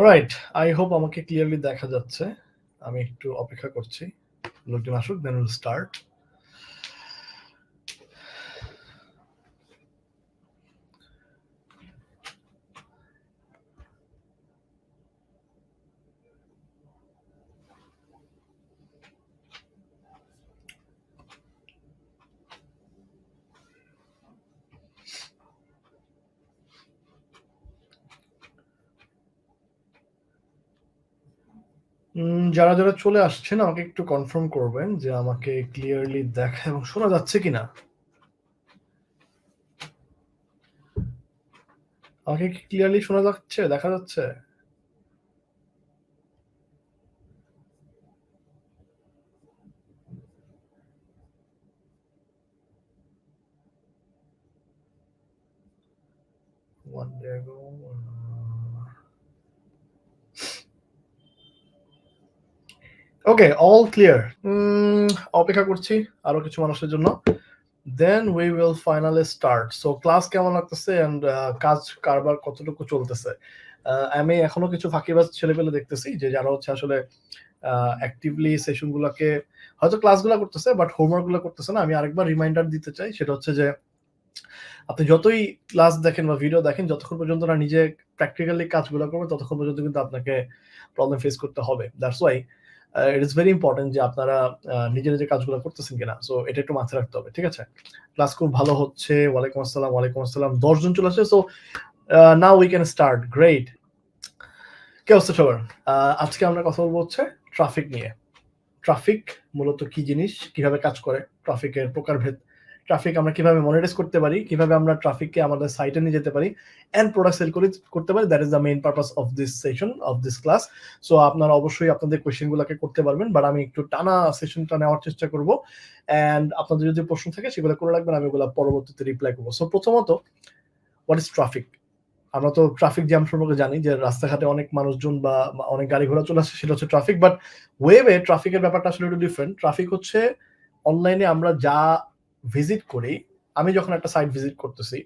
Alright, I hope আমাকে clearly দেখা যাচ্ছে। আমি একটু অপেক্ষা করছি লোকজন আসুক, দেন উইল স্টার্ট। যারা যারা চলে আসছেন আমাকে একটু কনফার্ম করবেন যে আমাকে ক্লিয়ারলি দেখা এবং শোনা যাচ্ছে কিনা। আমাকে কি ক্লিয়ারলি শোনা যাচ্ছে, দেখা যাচ্ছে? One day ago, okay, all clear. অপেক্ষা করছি আরো কিছু মানুষের জন্য, then we will finally start. So class কেমন লাগতেছে এন্ড কাজ কারবার কতটুকু চলতেছে? আমি এখনো কিছু ফাঁকিবাজ ছেলেপেলে দেখতেছি যে যারা হচ্ছে আসলে অ্যাক্টিভলি সেশনগুলোকে হয়তো ক্লাসগুলো করতেছে বাট হোমওয়ার্কগুলো করতেছে না। আমি আরেকবার রিমাইন্ডার দিতে চাই, সেটা হচ্ছে যে আপনি যতই ক্লাস দেখেন বা ভিডিও দেখেন, যতক্ষণ পর্যন্ত না নিজে প্র্যাকটিক্যালি কাজগুলো করবেন ততক্ষণ পর্যন্ত কিন্তু আপনাকে প্রবলেম ফেস করতে হবে। That's why it is very important যে আপনারা নিজে নিজে কাজগুলো করতেছেন কিনা। সো এটা একটু মাথায় রাখতে হবে, ঠিক আছে? ক্লাস খুব ভালো হচ্ছে। ওয়ালাইকুম আসসালাম, ওয়ালাইকুম আসসালাম। 10 জন চলে আসছে। So now we can start. Great. কি অবস্থা সবার? আজকে আমরা কথা বলবো হচ্ছে ট্রাফিক নিয়ে। ট্রাফিক মূলত কি জিনিস, কিভাবে কাজ করে, ট্রাফিকের প্রকারভেদ, ট্রাফিক আমরা কিভাবে মনিটর করতে পারি, কিভাবে আমরা ট্রাফিককে আমাদের সাইটে নিয়ে যেতে পারি এন্ড প্রোডাক্ট সেল করতে পারি। That is the main purpose of this session, of this class. So আপনারা অবশ্যই আপনাদের কোয়েশ্চেনগুলোকে করতে পারবেন, বাট আমি একটু টানা সেশনটা নেওয়ার চেষ্টা করব। এন্ড আপনাদের যদি প্রশ্ন থাকে সেগুলো করে রাখবেন, আমি ওগুলো পরবর্তীতে রিপ্লাই করবো। সো প্রথমত, হোয়াট ইজ ট্রাফিক? আমরা তো ট্রাফিক জ্যাম সম্পর্কে জানি যে রাস্তাঘাটে অনেক মানুষজন বা অনেক গাড়ি ঘোড়া চলে আসে, সেটা হচ্ছে ট্রাফিক। বাট ওয়েবে ট্রাফিকের ব্যাপারটা আসলে একটু ডিফারেন্ট। ট্রাফিক হচ্ছে অনলাইনে আমরা যা ভিজিট করি। আমি যখন একটা সাইট ভিজিট করতেছি,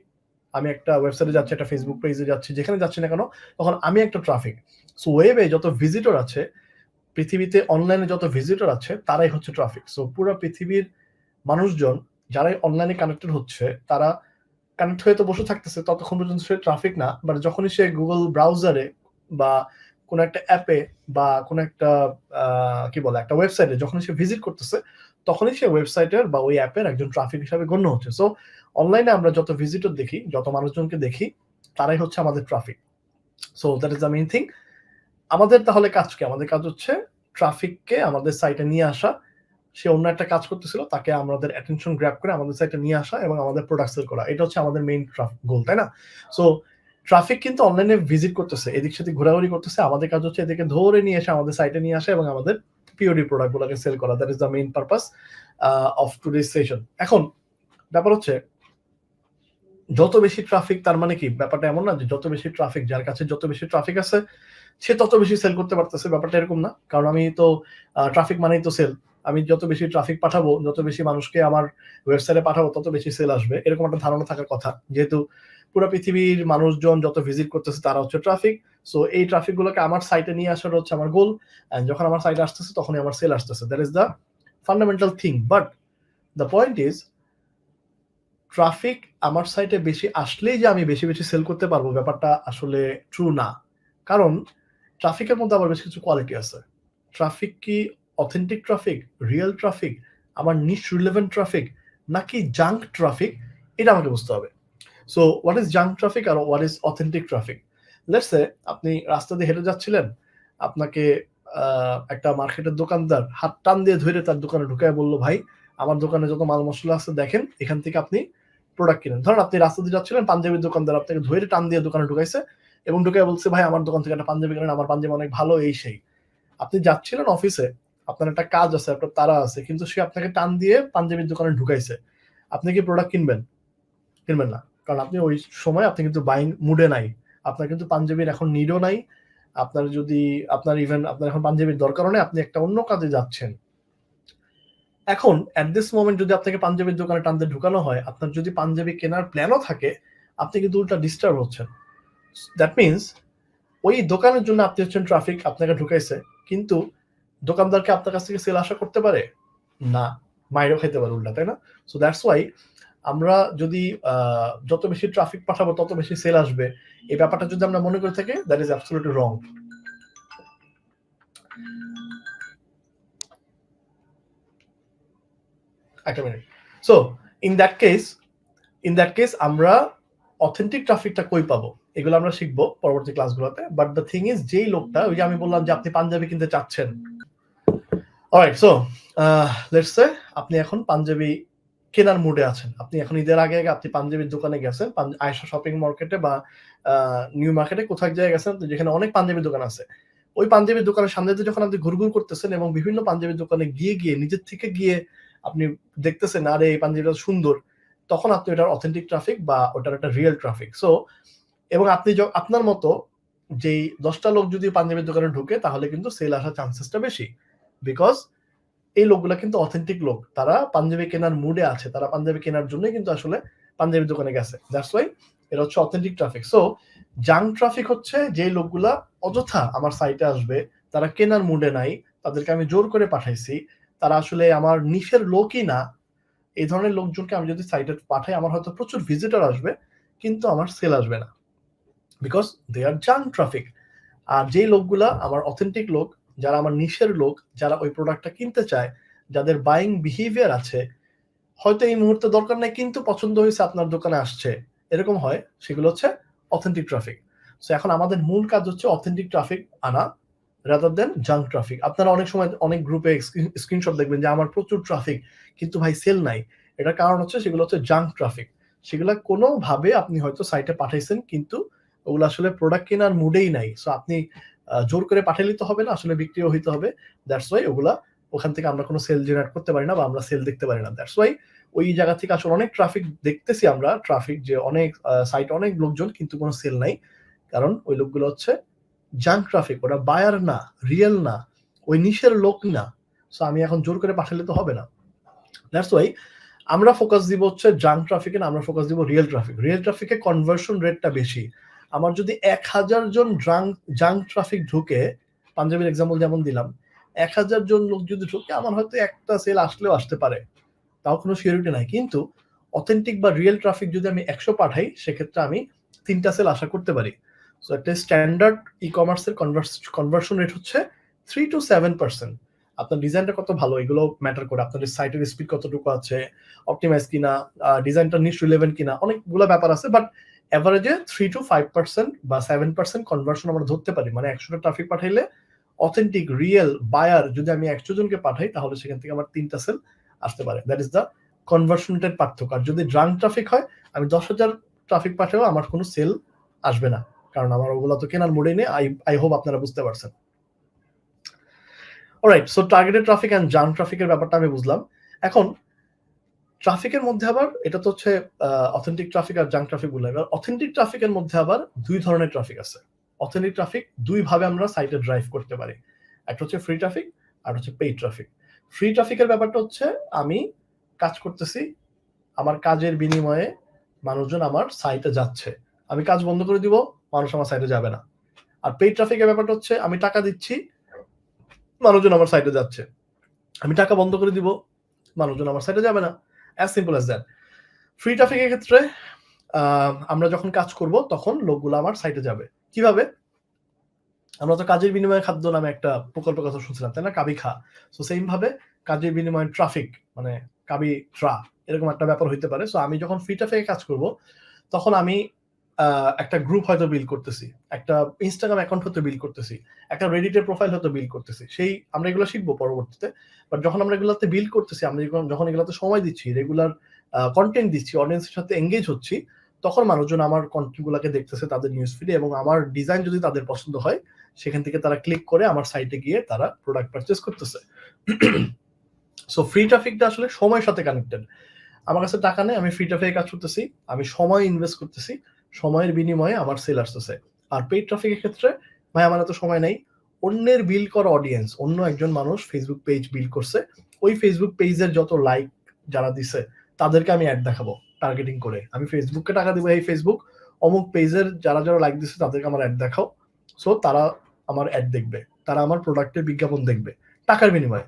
আমি একটা ওয়েবসাইটে যাচ্ছি, একটা ফেসবুক পেজে যাচ্ছি, যেখানে যাচ্ছি না কেন, তখন আমি একটা ট্রাফিক। সো ওয়েবে যত ভিজিটর আছে, পৃথিবীতে অনলাইনে যত ভিজিটর আছে, তারাই হচ্ছে ট্রাফিক। সো পুরো পৃথিবীর মানুষজন যারাই অনলাইনে কানেক্টেড হচ্ছে, তারা কানেক্ট হয়ে তো বসে থাকতেছে, ততক্ষণ পর্যন্ত সে ট্রাফিক না। বাট যখনই সে গুগল ব্রাউজারে বা কোনো একটা অ্যাপে বা কোনো একটা কি বলে একটা ওয়েবসাইটে যখন সে ভিজিট করতেছে, তখনই সে ওয়েবসাইটের বা ওই অ্যাপের একজন ট্রাফিক হিসাবে গণ্য হচ্ছে। সো অনলাইনে আমরা যত ভিজিটর দেখি, যত মানুষজনকে দেখি, তারাই হচ্ছে আমাদের traffic. So that is the main thing. আমাদের তাহলে কাজ কি? আমাদের কাজ হচ্ছে ট্রাফিককে আমাদের সাইটে নিয়ে আসা। সে অন্য একটা কাজ করতেছিল, তাকে আমাদের অ্যাটেনশন গ্র্যাব করে আমাদের সাইটে নিয়ে আসা এবং আমাদের প্রোডাক্ট সেল করা। এটা হচ্ছে আমাদের মেইন গোল, তাই না? সো ট্রাফিক কিন্তু অনলাইনে ভিজিট করতেছে, এদিক সেদিক ঘোরাঘুরি করতেছে। আমাদের কাজ হচ্ছে এদেরকে ধরে নিয়ে এসে আমাদের সাইটে নিয়ে আসা এবং আমাদের পিওডি প্রোডাক্টগুলোকে সেল করা। That is the main purpose of today's session. এখন ব্যাপার হচ্ছে যত বেশি ট্রাফিক, তার মানে কি ব্যাপারটা এমন না যে যত বেশি ট্রাফিক, যার কাছে যত বেশি ট্রাফিক আছে সে তত বেশি সেল করতে পারতেছে। ব্যাপারটা এরকম না, কারণ আমি তো ট্রাফিক মানেই তো সেল। আমি যত বেশি ট্রাফিক পাঠাবো, যত বেশি মানুষকে আমার ওয়েবসাইটে পাঠাবো, তত বেশি সেল আসবে, এরকম একটা ধারণা থাকার কথা। যেহেতু পুরো পৃথিবীর মানুষজন যত ভিজিট করতেছে তারা হচ্ছে ট্রাফিক। সো এই ট্রাফিক গুলোকে আমার সাইটে নিয়ে আসার হচ্ছে আমার গোল। এন্ড যখন আমার সাইটে আসতেছে তখনই আমার সেল আসতেছে। That is the fundamental thing. But the point is, traffic আমার সাইটে বেশি আসলেই যে আমি বেশি বেশি সেল করতে পারবো, ব্যাপারটা আসলে ট্রু না। কারণ ট্রাফিকের মধ্যে আবার বেশ কিছু কোয়ালিটি আছে। ট্রাফিক কি অথেন্টিক ট্রাফিক, রিয়েল ট্রাফিক, আমার নিশ রিলেভেন্ট ট্রাফিক, নাকি জাঙ্ক ট্রাফিক, এটা আমাকে বুঝতে হবে। So what is junk traffic আর what is authentic traffic? Let's say আপনি রাস্তা দিয়ে হেঁটে যাচ্ছিলেন, আপনাকে একটা মার্কেটের দোকানদার হাত টান দিয়ে ধরে তার দোকানে ঢুকায় বললো, ভাই আমার দোকানে যত মাল মশলা আছে দেখেন, এখান থেকে আপনি প্রোডাক্ট কিনেন। ধরেন আপনি রাস্তা দিয়ে যাচ্ছিলেন, পাঞ্জাবির দোকানদার আপনাকে ধরে টান দিয়ে দোকানে ঢুকাইছে এবং ঢুকায় বলছে, ভাই আমার দোকান থেকে একটা পাঞ্জাবি কিনেন, আমার পাঞ্জাবি অনেক ভালো, এই সেই। আপনি যাচ্ছিলেন অফিসে, আপনার একটা কাজ আছে, আপনার তারা আছে, কিন্তু সে আপনাকে টান দিয়ে পাঞ্জাবির দোকানে ঢুকাইছে। আপনি কি প্রোডাক্ট কিনবেন? কিনবেন না, কারণ আপনি ওই সময় আপনি কিন্তু বাইং মুডে নাই। আপনার কিন্তু পাঞ্জাবির এখন নিডও নাই। আপনার যদি আপনার ইভেন আপনার এখন পাঞ্জাবির দরকারও নেই, আপনি একটা অন্য কাজে যাচ্ছেন। এখন এট দিস মোমেন্ট যদি আপনাকে পাঞ্জাবির দোকানে টান দিয়ে ঢুকানো হয়, আপনার যদি পাঞ্জাবি কেনার প্ল্যানও থাকে, আপনি কিন্তু উল্টা ডিস্টার্ব হচ্ছেন। দ্যাট মিনস ওই দোকানের জন্য আপনি হচ্ছেন ট্রাফিক, আপনাকে ঢুকাইছে, কিন্তু দোকানদারকে আপনার কাছ থেকে সেল আশা করতে পারে না, মাইরও খাইতে পারে উল্টা, তাই না? সো দ্যাটস ওয়াই আমরা যদি যত বেশি ট্রাফিক পাঠাবো তত বেশি সেল আসবে, এই ব্যাপারটা যদি আমরা মনে করে থাকি, দ্যাট ইজ অ্যাবসলিউটলি রং। একটা minute. So in that case আমরা অথেন্টিক ট্রাফিকটা কই পাবো, এগুলো আমরা শিখবো পরবর্তী ক্লাসগুলোতে। বাট দ্য থিং ইজ, যেই লোকটা, ওই যে আমি বললাম যে আপনি পাঞ্জাবি কিনতে চাচ্ছেন, অলরাইট, সো লেটস সে আপনি এখন পাঞ্জাবি কেনার মুডে আছেন, আপনি এখন ঈদের আগে আগে আপনি পাঞ্জাবির দোকানে গেছেন, আয়েশা শপিং মার্কেটে বা নিউ মার্কেটে কোথাও জায়গায় গেছেন যেখানে অনেক পাঞ্জাবির দোকান আছে। ওই পাঞ্জাবির দোকানের সামনে দিয়ে যখন আপনি ঘুরঘুর করতেছেন এবং বিভিন্ন পাঞ্জাবির দোকানে গিয়ে নিজের থেকে গিয়ে আপনি দেখতেছেন আরে এই পাঞ্জাবিটা সুন্দর, তখন আপনি ওটার অথেন্টিক ট্রাফিক বা ওটার একটা রিয়েল ট্রাফিক। সো এবং আপনি আপনার মতো যেই 10টা লোক যদি পাঞ্জাবির দোকানে ঢুকে তাহলে কিন্তু সেল আসার চান্সেসটা বেশি, বিকজ এই লোকগুলা কিন্তু অথেন্টিক লোক, তারা পাঞ্জাবি কেনার মুডে আছে, তারা পাঞ্জাবি কেনার জন্যই কিন্তু আসলে পাঞ্জাবির দোকানে গেছে। দ্যাটস ওয়াই এটা হচ্ছে authentic traffic. So junk traffic হচ্ছে যে লোকগুলা অযথা আমার সাইটে আসবে, তারা কেনার মুডে নাই, তাদেরকে আমি জোর করে পাঠাইছি, তারা আসলে আমার নিশের লোকই না, এই ধরনের লোকজনকে আমি যদি সাইটে পাঠাই আমার হয়তো প্রচুর ভিজিটর আসবে কিন্তু আমার সেল আসবে না, because they are junk traffic. আর যেই লোকগুলা আমার অথেন্টিক লোক, যারা আমার নিশের লোক, যারা ওই প্রোডাক্টটা কিনতে চায়, যাদের বাইং বিহেভিয়ার আছে, হয়তো এই মুহূর্তে দরকার নাই কিন্তু পছন্দ হয়েছে আপনার দোকানে আসছে, এরকম হয়, সেগুলো হচ্ছে অথেন্টিক ট্রাফিক। সো এখন আমাদের মূল কাজ হচ্ছে অথেন্টিক ট্রাফিক আনা রাদার দেন জাঙ্ক ট্রাফিক। আপনারা অনেক সময় অনেক গ্রুপে স্ক্রিনশট দেখবেন যে আমার প্রচুর ট্রাফিক কিন্তু ভাই সেল নাই, এটার কারণ হচ্ছে সেগুলো হচ্ছে জাঙ্ক ট্রাফিক। সেগুলো কোনোভাবে আপনি হয়তো সাইটে পাঠাইছেন কিন্তু ওগুলো আসলে প্রোডাক্ট কেনার মুডেই নাই। সো আপনি জোর করে পাঠাইলে তো হবে না, আসলে বিক্রিও হইতে হবে। দ্যাটস ওয়াই ওগুলা ওখান থেকে আমরা কোনো সেল জেনারেট করতে পারি না বা আমরা সেল দেখতে পারি না। দ্যাটস ওয়াই ওই জায়গা থেকে আসলে অনেক ট্রাফিক দেখতেছি আমরা, ট্রাফিক যে অনেক সাইটে অনেক লোকজন কিন্তু কোনো সেল নাই, কারণ ওই লোকগুলো হচ্ছে জাঙ্ক ট্রাফিক, ওরা বায়ার না, রিয়েল না, ওই নিশের লোক না। সো আমি এখন জোর করে পাঠালে তো হবে না। দ্যাটস ওয়াই আমরা ফোকাস দিব হচ্ছে জাঙ্ক ট্রাফিকে না, আমরা ফোকাস দিব রিয়েল ট্রাফিক। রিয়েল ট্রাফিকে কনভার্সন রেটটা বেশি। আমার যদি 1000 জন জাঙ্ক ট্রাফিক ঢুকে, পাঞ্জাবের এক্সাম্পল যেমন দিলাম, 1000 জন লোক যদি ঢুকে আমার হয়তো একটা সেল আসলেও আসতে পারে, তাও কোনো সিউরিটি নাই। কিন্তু অথেন্টিক বা রিয়েল ট্রাফিক যদি আমি 100 পাঠাই সেক্ষেত্রে আমি 3টা সেল আশা করতে পারি। সো একটা স্ট্যান্ডার্ড ই কমার্সের কনভার্সন রেট হচ্ছে 3 to 7%। আপনার ডিজাইনটা কত ভালো এগুলো ম্যাটার করে, আপনাদের সাইটের স্পিড কতটুকু আছে, অপটিমাইজ কিনা, ডিজাইনটা নিশ রিলেভেন্ট কিনা, অনেকগুলো ব্যাপার আছে। বাট এভারেজে 3 to 5% বা 7% কনভার্সন আমরা ধরতে পারি। মানে 100টা ট্রাফিক পাঠাইলে অথেন্টিক রিয়েল বায়ার যদি আমি 100 জনকে পাঠাই তাহলে সেখান থেকে আমার 3টা সেল আসতে পারে। দ্যাট ইজ দ্য কনভার্সন রেটের পার্থক্য। আর যদি জাঙ্ক ট্রাফিক হয়, আমি 10,000 ট্রাফিক পাঠাও আমার কোনো সেল আসবে না, কারণ আমার ওগুলো তো কেনার মুডে নেই। আই হোপ আপনারা বুঝতে পারছেন। Alright, so targeted traffic and junk ট্রাফিকের ব্যাপারটা আমি বুঝলাম। এখন ট্রাফিকের মধ্যে আবার এটা তো হচ্ছে অথেন্টিক ট্রাফিক আর জাঙ্ক ট্রাফিক বললাম। এবার অথেন্টিক ট্রাফিকের মধ্যে আবার দুই ধরনের ট্রাফিক আছে। অথেন্টিক ট্রাফিক দুই ভাবে আমরা সাইটে ড্রাইভ করতে পারি, একটা হচ্ছে ফ্রি ট্রাফিক আর হচ্ছে পেইড ট্রাফিক। ফ্রি ট্রাফিকের ব্যাপারটা হচ্ছে আমি কাজ করতেছি, আমার কাজের বিনিময়ে মানুষজন আমার সাইটে যাচ্ছে, আমি কাজ বন্ধ করে দিব, মানুষ আমার সাইটে যাবে না। আর পেইড ট্রাফিকের ব্যাপারটা হচ্ছে আমি টাকা দিচ্ছি, মানুষজন আমার সাইটে যাচ্ছে, আমি টাকা বন্ধ করে দিব, মানুষজন আমার সাইটে যাবে না। As simple as that. Free ট্রাফিকের ক্ষেত্রে আমরা যখন কাজ করব তখন লোকগুলো আমার সাইটে যাবে কিভাবে? আমরা তো কাজের বিনিময়ে খাদ্য নামে একটা প্রকল্পের কথা শুনছিলাম, তাই না? কাবি খা। সো সেম ভাবে কাজের বিনিময়ে ট্রাফিক, মানে কাবি ট্রা, এরকম একটা ব্যাপার হইতে পারে। সো আমি যখন ফ্রি ট্রাফিকে কাজ করব তখন আমি একটা গ্রুপ হয়তো বিল্ড করতেছি, একটা ইনস্টাগ্রাম অ্যাকাউন্ট হয়তো বিল্ড করতেছি, একটা রেডিটের প্রোফাইল হয়তো বিল্ড করতেছি। সেই আমরা এগুলো শিখবো পরবর্তীতে। বাট যখন আমরা এগুলোতে বিল্ড করতেছি, আমরা যখন এগুলোতে সময় দিচ্ছি, রেগুলার কন্টেন্ট দিচ্ছি, অডিয়েন্সের সাথে এঙ্গেজ হচ্ছি, তখন মানুষজন আমার কন্টেন্ট গুলাকে দেখতেছে তাদের নিউজ ফিডে, এবং আমার ডিজাইন যদি তাদের পছন্দ হয় সেখান থেকে তারা ক্লিক করে আমার সাইটে গিয়ে তারা প্রোডাক্ট পারচেস করতেছে। সো ফ্রি ট্রাফিকটা আসলে সময়ের সাথে কানেক্টেড। আমার কাছে টাকা নেই, আমি ফ্রি ট্রাফিকে কাজ করতেছি, আমি সময় ইনভেস্ট করতেছি, সময়ের বিনিময়ে আমার সেল আসতেছে। আর পেইড ট্রাফিকের ক্ষেত্রে ভাই আমার এত সময় নেই, অন্যের বিল্ড করা অডিয়েন্স, অন্য একজন মানুষ ফেসবুক পেজ বিল্ড করছে, ওই ফেসবুক পেজের যত লাইক যারা দিছে তাদেরকে আমি অ্যাড দেখাবো টার্গেটিং করে। আমি ফেসবুককে টাকা দিব, এই ফেসবুক অমুক পেজের যারা যারা লাইক দিছে তাদেরকে আমার অ্যাড দেখাও, সো তারা আমার অ্যাড দেখবে, তারা আমার প্রোডাক্টের বিজ্ঞাপন দেখবে টাকার বিনিময়ে।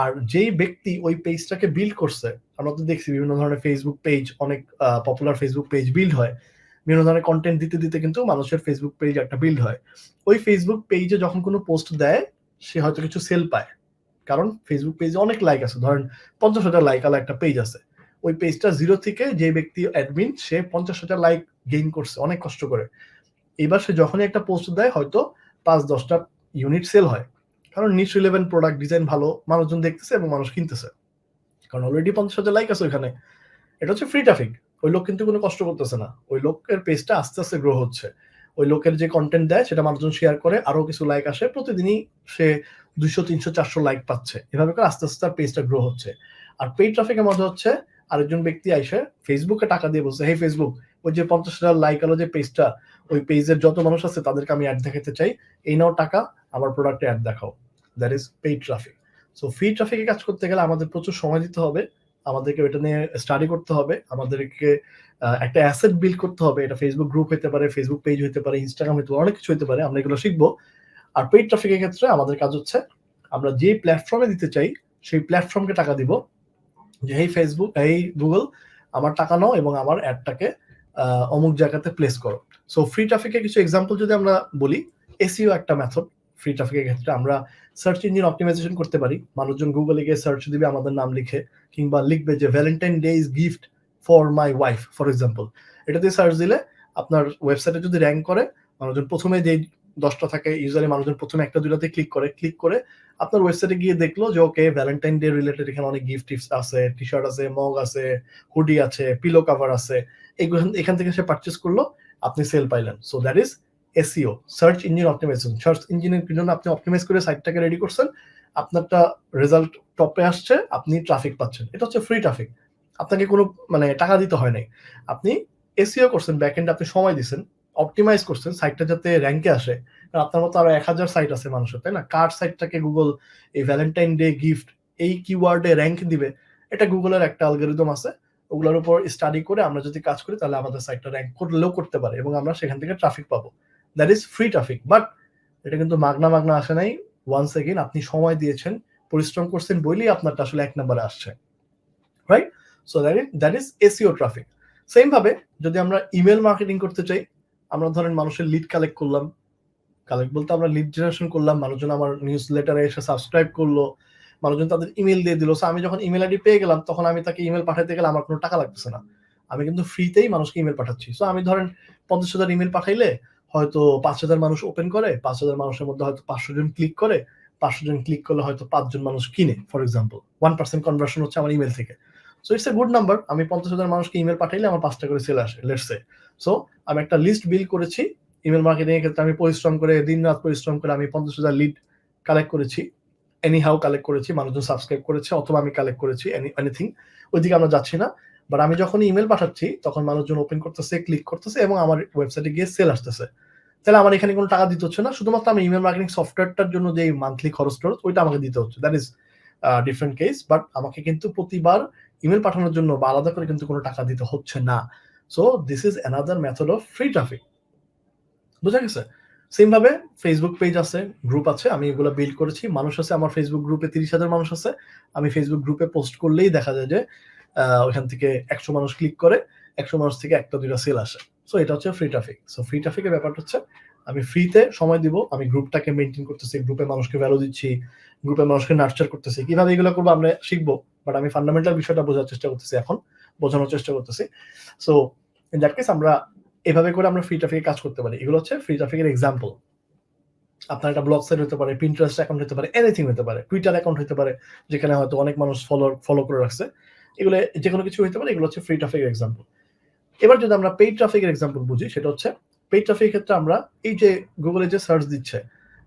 আর যেই ব্যক্তি ওই পেজটাকে বিল্ড করছে, আমরা তো দেখছি বিভিন্ন ধরনের ফেসবুক পেজ, অনেক পপুলার ফেসবুক পেজ বিল্ড হয়, বিভিন্ন ধরনের কন্টেন্ট দিতে দিতে কিন্তু মানুষের ফেসবুক পেজ একটা বিল্ড হয়। ওই ফেসবুক পেজে যখন কোনো পোস্ট দেয়, সে হয়তো কিছু সেল পায়, কারণ ফেসবুক পেজে অনেক লাইক আছে, ধরেন 50,000 লাইক আলা একটা পেজ আছে। ওই পেজটা জিরো থেকে যে ব্যক্তি অ্যাডমিন, সে 50,000 লাইক গেইন করছে অনেক কষ্ট করে। এবার সে যখনই একটা পোস্ট দেয়, হয়তো 5-10টা ইউনিট সেল হয়, কারণ নিশ রিলেভেন্ট প্রোডাক্ট, ডিজাইন ভালো, মানুষজন দেখতেছে এবং মানুষ কিনতেছে, কারণ অলরেডি 50,000 লাইক আছে ওইখানে। এটা হচ্ছে ফ্রি ট্রাফিক। ওই লোক কিন্তু কোনো কষ্ট করতেছে না, ওই লোকের পেজটা আস্তে আস্তে গ্রো হচ্ছে। ওই লোকের যে কন্টেন্ট দেয় সেটা মানুষজন শেয়ার করে, আরো কিছু লাইক আসে, প্রতিদিনই সে 200, 300, 400 লাইক পাচ্ছে, এভাবে করে আস্তে আস্তে তার পেজটা গ্রো হচ্ছে। আর পেইড ট্রাফিকের মধ্যে হচ্ছে আরেকজন ব্যক্তি আইসে ফেসবুকে টাকা দিয়ে বলছে, হে ফেসবুক, ওই যে 50,000 লাইক আলো যে পেজটা, ওই পেজের যত মানুষ আছে তাদেরকে আমি অ্যাড দেখাতে চাই, এই নাও টাকা, আমার প্রোডাক্টে অ্যাড দেখাও। That is paid traffic. So free ট্রাফিকে কাজ করতে গেলে আমাদের প্রচুর সময় দিতে হবে, আমাদেরকে ওইটা নিয়ে স্টাডি করতে হবে, আমাদেরকে একটা অ্যাসেট বিল্ড করতে হবে। এটা ফেসবুক গ্রুপ হতে পারে, ফেসবুক পেজ হতে পারে, ইনস্টাগ্রাম হতে পারে, অনেক কিছু হতে পারে, আমরা এগুলো শিখবো। আর পেইড ট্রাফিকের ক্ষেত্রে আমাদের কাজ হচ্ছে আমরা যে প্ল্যাটফর্মে দিতে চাই সেই প্ল্যাটফর্মকে টাকা দিব, যে এই ফেসবুক, এই গুগল, আমার টাকা নাও এবং আমার অ্যাডটাকে অমুক জায়গাতে প্লেস করো। সো ফ্রি ট্রাফিকের কিছু এক্সাম্পল যদি আমরা বলি, এসইও একটা মেথড। ফ্রি ট্রাফিকের ক্ষেত্রে আমরা সার্চ ইঞ্জিন অপটিমাইজেশন করতে পারি, মানুষজন গুগলে গিয়ে সার্চ দিবে আমাদের নাম লিখে, কিংবা লিখবে যে Valentine day is gift for my wife for example. এটা দিয়ে সার্চ দিলে আপনার ওয়েবসাইটে যদি র্যাঙ্ক করে, মানুষজন প্রথমে যে 10টা থাকে, ইউজুয়ালি মানুষজন প্রথমে 1-2টাতে ক্লিক করে আপনার ওয়েবসাইটে গিয়ে দেখলো যে ওকে ভ্যালেন্টাইন ডে রিলেটেড এখানে অনেক গিফট টিপস আছে, টি শার্ট আছে, মগ আছে, হুডি আছে, পিলো কভার আছে, এগুলো এখান থেকে সে পারচেস করলো, আপনি সেল পাইলেন। So that is SEO, search engine optimization. Search ইঞ্জিনের জন্য আপনি অপটিমাইজ করে সাইটটাকে রেডি করছেন, আপনারটা রেজাল্ট টপে আসছে, আপনি ট্রাফিক পাচ্ছেন, এটা হচ্ছে ফ্রি ট্রাফিক। আপনাকে কোনো মানে টাকা দিতে হয় নাই, আপনি এসইও করছেন, ব্যাক এন্ডে আপনি সময় দিচ্ছেন, অপটিমাইজ করছেন সাইটটা যাতে র্যাঙ্কে আসে। আপনার মতো আরো 1,000 সাইট আছে মানুষের, তাই না? কার সাইটটাকে গুগল এই ভ্যালেন্টাইন ডে গিফট এই কিওয়ার্ডে র্যাঙ্ক দিবে, এটা গুগলের একটা অ্যালগরিদম আছে, ওগুলোর উপর স্টাডি করে আমরা যদি কাজ করি তাহলে আমাদের সাইটটা র্যাঙ্ক করলেও করতে পারে এবং আমরা সেখান থেকে ট্রাফিক পাবো। That is free traffic. But এটা কিন্তু মাগনা আসে নাই। ওয়ান্স এগেইন, আপনি সময় দিয়েছেন, পরিশ্রম করছেন বলেই আপনারটা আসলে 1 নম্বরে আসছে, right? So that is SEO traffic. Same ভাবে যদি আমরা ইমেল মার্কেটিং করতে চাই, আমরা ধরেন মানুষের লিড কালেক্ট করলাম, কালেক্ট বলতে আমরা লিড জেনারেশন করলাম, মানুষজন আমার নিউজ লেটারে এসে সাবস্ক্রাইব করলো, মানুষজন তাদের ইমেল দিয়ে দিল। সো আমি যখন ইমেল আইডি পেয়ে গেলাম, তখন আমি তাকে ইমেল পাঠাতে গেলে আমার কোনো টাকা লাগতেছে না, আমি কিন্তু ফ্রিতেই মানুষকে ইমেল পাঠাচ্ছি। সো আমি ধরেন 50,000 ইমেল পাঠাইলে হয়তো 5,000 মানুষ ওপেন করে, 5,000 মানুষের মধ্যে হয়তো 500 জন ক্লিক করে, 500 জন ক্লিক করলে হয়তো 5 জন মানুষ কিনে, ফর এক্সাম্পল 1% কনভার্সন হচ্ছে আমার ইমেল থেকে। So it's a good number. আমি 50,000 মানুষকে ইমেল পাঠাইলে আমার 5টা করে সেল আসে, লেটস সে। সো আমি একটা লিস্ট বিল্ড করেছি, ইমেল মার্কেটিং এর ক্ষেত্রে আমি পরিশ্রম করে, দিন রাত পরিশ্রম করে আমি 50,000 লিড কালেক্ট করেছি, এনি হাউ কালেক্ট করেছি, মানুষজন সাবস্ক্রাইব করেছে অথবা আমি কালেক্ট করেছি, এনিথিং, ওইদিকে আমরা যাচ্ছি না। বাট আমি যখন ইমেল পাঠাচ্ছি তখন মানুষজন ওপেন করতেছে, ক্লিক করতেছে এবং আমার ওয়েবসাইটে গিয়ে সেল আসতেছে। তাহলে আমার এখানে কোনো টাকা দিতে হচ্ছে না, শুধুমাত্র আমি ইমেল মার্কেটিং সফটওয়্যারটার জন্য যে মান্থলি খরচ টরচ ওইটা আমাকে দিতে হচ্ছে। That is different case. But আমাকে কিন্তু প্রতিবার ইমেল পাঠানোর জন্য বা আলাদা করে কিন্তু কোনো টাকা দিতে হচ্ছে না। So this is another method of free traffic. বুঝা গেছে? সেম ভাবে ফেসবুক পেজ আছে, গ্রুপ আছে, আমি এগুলো বিল্ড করেছি, মানুষ আছে আমার ফেসবুক গ্রুপে, 30,000 মানুষ আছে। আমি ফেসবুক গ্রুপে পোস্ট করলেই দেখা যায় যে ওইখান থেকে 100 মানুষ ক্লিক করে, 100 মানুষ থেকে 1টা 2টা সেল আসে। সো এটা হচ্ছে ফ্রি ট্রাফিক। সো ফ্রি ট্রাফিকের ব্যাপারটা হচ্ছে আমি ফ্রিতে সময় দিব, আমি গ্রুপটাকে মেইনটেইন করতেছি, গ্রুপে মানুষকে ভ্যালু দিচ্ছি, গ্রুপে মানুষকে নার্চার করতেছি। কিভাবে এগুলো করবো আমরা শিখবো, বাট আমি ফান্ডামেন্টাল বিষয়টা বোঝার চেষ্টা করতেছি, এখন বোঝানোর চেষ্টা করতেছি। সো ইন দ্যাট কেস আমরা এভাবে করে আমরা ফ্রি ট্রাফিকে কাজ করতে পারি। এগুলো হচ্ছে ফ্রি ট্রাফিকের এক্সাম্পল। আপনার একটা ব্লগ সাইট হতে পারে, Pinterest অ্যাকাউন্ট হতে পারে, এনিথিং হতে পারে, Twitter অ্যাকাউন্ট হতে পারে, যেখানে হয়তো অনেক মানুষ ফলো করে রাখছে। এগুলো যেকোনো কিছু হতে পারে, এগুলো হচ্ছে ফ্রি ট্রাফিকের এক্সাম্পল। এবার যদি আমরা পেইড ট্রাফিকের এক্সাম্পল বুঝি, সেটা হচ্ছে পেইড ট্রাফিকের ক্ষেত্রে আমরা এই যে গুগলে যে সার্চ দিচ্ছে,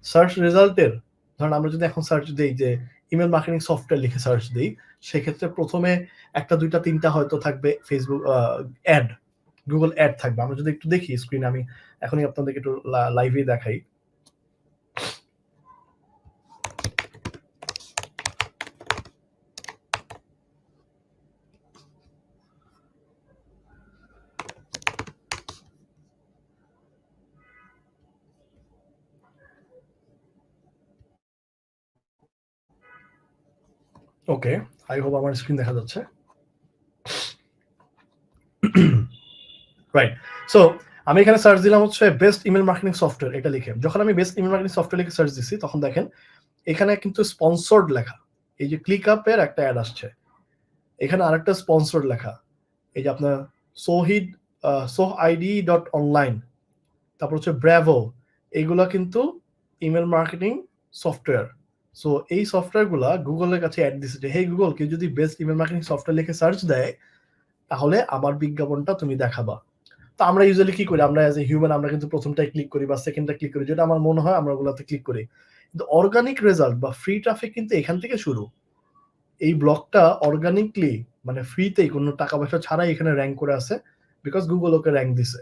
সার্চ রেজাল্টের, ধরেন আমরা যদি এখন সার্চ দেই যে ইমেল মার্কেটিং সফটওয়্যার লিখে সার্চ দিই, সেক্ষেত্রে প্রথমে 1, 2, 3টা হয়তো থাকবে ফেসবুক অ্যাড, গুগল অ্যাড থাকবে। আমরা যদি একটু দেখি স্ক্রিনে, আমি এখনই আপনাদেরকে একটু লাইভে দেখাই। ওকে, আই হোপ আমার স্ক্রিন দেখা যাচ্ছে। রাইট, সো আমি এখানে সার্চ দিলাম হচ্ছে বেস্ট ইমেল মার্কেটিং সফটওয়্যার, এটা লিখে যখন আমি বেস্ট ইমেল মার্কেটিং সফটওয়্যার লিখে সার্চ দিচ্ছি তখন দেখেন এখানে কিন্তু স্পন্সর্ড লেখা, এই যে ক্লিক আপের একটা অ্যাড আসছে, এখানে আরেকটা স্পন্সর্ড লেখা, এই যে আপনার সোহিদ sohid.online, তারপর হচ্ছে ব্র্যাভো, এইগুলা কিন্তু ইমেল মার্কেটিং সফটওয়্যার। সো এই সফটওয়্যারগুলা গুগলের কাছে অ্যাড দিচ্ছে যে হে গুগল, কেউ যদি বেস্ট ইমেল মার্কেটিং সফটওয়্যার লিখে সার্চ দেয় তাহলে আমার বিজ্ঞাপনটা তুমি দেখাবা। তো আমরা ইউজুয়ালি কি করি, আমরা অ্যাজ এ হিউম্যান আমরা কিন্তু প্রথমটাই ক্লিক করি বা সেকেন্ডটা ক্লিক করি, যেটা আমার মনে হয় আমরা ওগুলাতে ক্লিক করি। কিন্তু অর্গানিক রেজাল্ট বা ফ্রি ট্রাফিক কিন্তু এখান থেকে শুরু। এই ব্লগটা অর্গানিকলি মানে ফ্রিতেই কোনো টাকা পয়সা ছাড়াই এখানে র্যাঙ্ক করে আছে, বিকজ গুগল ওকে র্যাঙ্ক দিছে।